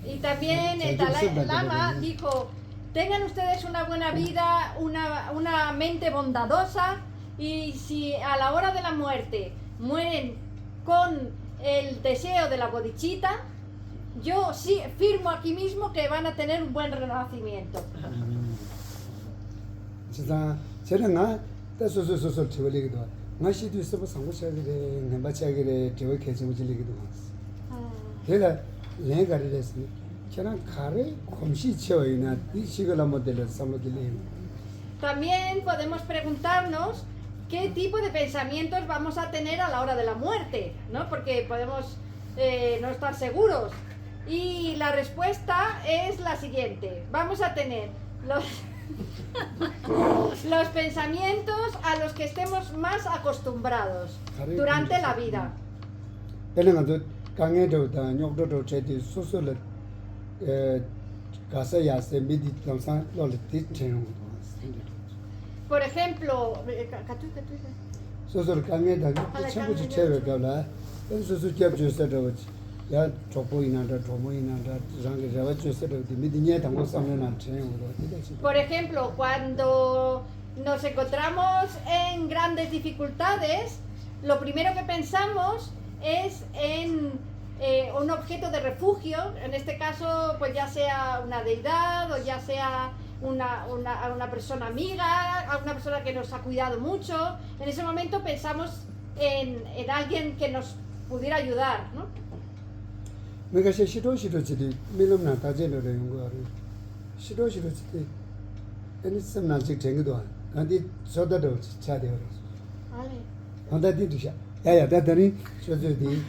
Y también el Dalai Lama dijo, tengan ustedes una buena vida, una mente bondadosa, y si a la hora de la muerte mueren con el deseo de la bodhicitta, yo sí firmo aquí mismo que van a tener un buen renacimiento. También podemos preguntarnos qué tipo de pensamientos vamos a tener a la hora de la muerte, ¿no? Porque podemos no estar seguros. Y la respuesta es la siguiente. Vamos a tener los pensamientos a los que estemos más acostumbrados durante la vida. Por ejemplo, 야 조보이나다 조모이나다 장게 저거 주세요. 미디냐 당고 삼는 chen. Por ejemplo, cuando nos encontramos en grandes dificultades, lo primero que pensamos es en un objeto de refugio, en este caso pues ya sea una deidad o ya sea una persona amiga, una persona que nos ha cuidado mucho. En ese momento pensamos en alguien que nos pudiera ayudar, ¿no? 내가 시도시도지 밀음나 다제로를 연구하러 시도시도지 아니 섬나직 쟁도 안디 저다도 차대요. Vale. 한다 디두샤 야야 다더니 저저디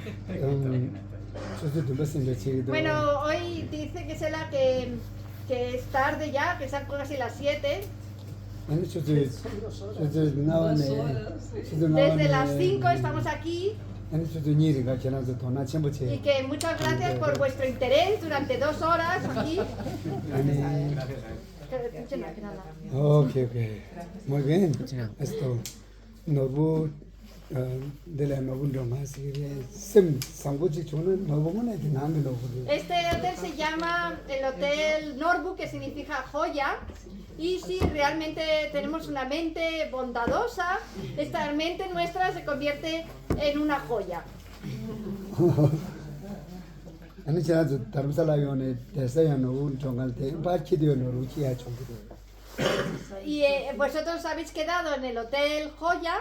저저도 무슨 제 Bueno, hoy dice que será que es tarde ya, que son casi las 7. 아니 저저 나와네 Desde las 5 estamos aquí. 아니 저저 니리가 지나서 돈나 첨부체 Y que muchas gracias por vuestro interés durante 2 horas aquí. 아니 오케이 muy bien esto 너부 de la nueva más sim 상고지 저는 너부문에 나는 너부 Este hotel se llama el Hotel Norbu, que significa joya. Y si realmente tenemos una mente bondadosa, esta mente nuestra se convierte en una joya. 아니 제가 다르살라요네 대사야노 정갈때 바치디오노 루치야 총기도 Y vosotros habéis quedado en el Hotel Joya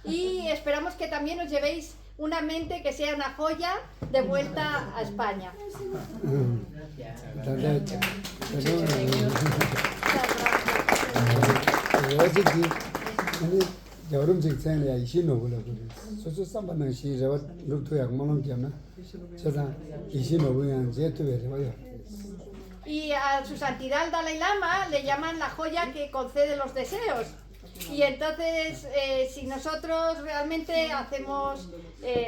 y esperamos que también os llevéis una mente que sea una joya de vuelta a España. 여름 직전에 이신노 불러고 소소 삼반은 시저 루트야 몰롱기나 저자 이신노 그냥 제트에 와요. Y a su santidad el Dalai Lama le llaman la joya que concede los deseos. Y entonces, si nosotros realmente hacemos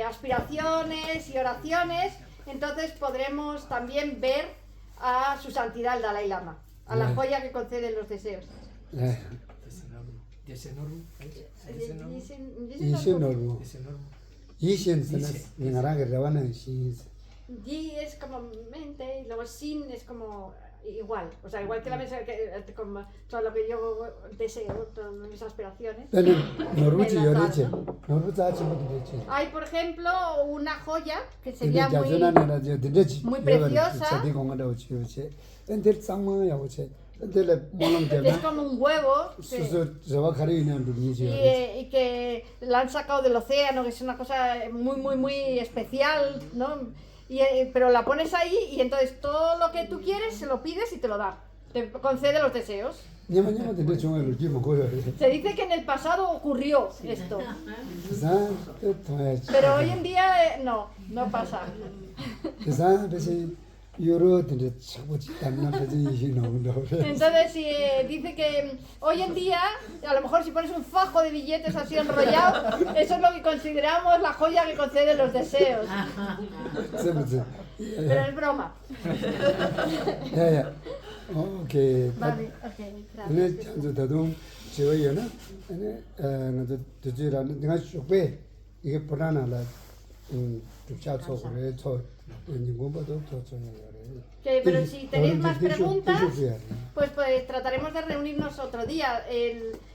aspiraciones y oraciones, entonces podremos también ver a su santidad el Dalai Lama, a la joya que concede los deseos. 이신노 이신스는 나라게 라와는 시 Yi es como mente y luego Sin es como igual, o sea, igual que la mente, como todo lo que yo deseo, todas mis aspiraciones. Hay, por ejemplo, una joya que sería muy preciosa. Es como un huevo y que la han sacado del océano, que es una cosa muy especial, ¿no? Pero la pones ahí y entonces todo lo que tú quieres se lo pides y te lo da, te concede los deseos. Se dice que en el pasado ocurrió esto, pero hoy en día no pasa. Entonces dice que hoy en día, a lo mejor si pones un fajo de billetes así enrollado, eso es lo que consideramos la joya que concede los deseos. Pero es broma. 오케이. Vale, ok, 네, gracias. 저도 더동 지어요나. 네, 나도 드지라는 내가 쇼베 이게 불안하다. 좀 그래 저 ninguno Pero si tenéis más preguntas, pues trataremos de reunirnos otro día.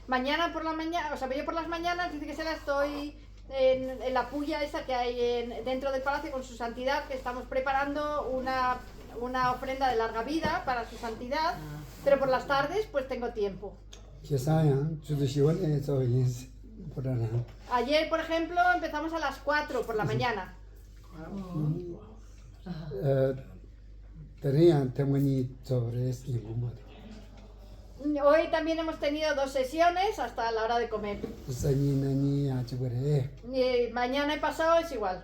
Mañana por la mañana, o sea, yo por las mañanas dice que se la estoy en la puya esa que hay dentro del palacio con su santidad, que estamos preparando una ofrenda de larga vida para su santidad, pero por las tardes pues tengo tiempo. Ayer, por ejemplo, empezamos a las 4 por la mañana. Hoy también hemos tenido 2 sesiones hasta la hora de comer. Y mañana y pasado es igual.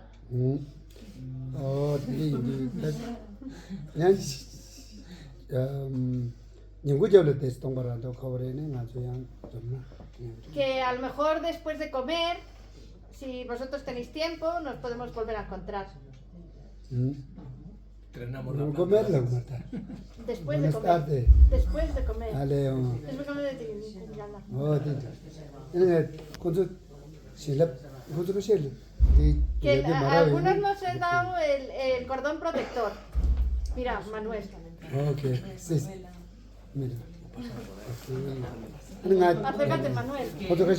Que a lo mejor después de comer, si vosotros tenéis tiempo, nos podemos volver a encontrar. Después de comer. Después de comer. Después de comer. ¿Cuánto que Que a algunos nos he dado el cordón protector. Mira, Manuel. Ok, sí, sí. Mira. Acércate, Manuel. ¿Cuánto que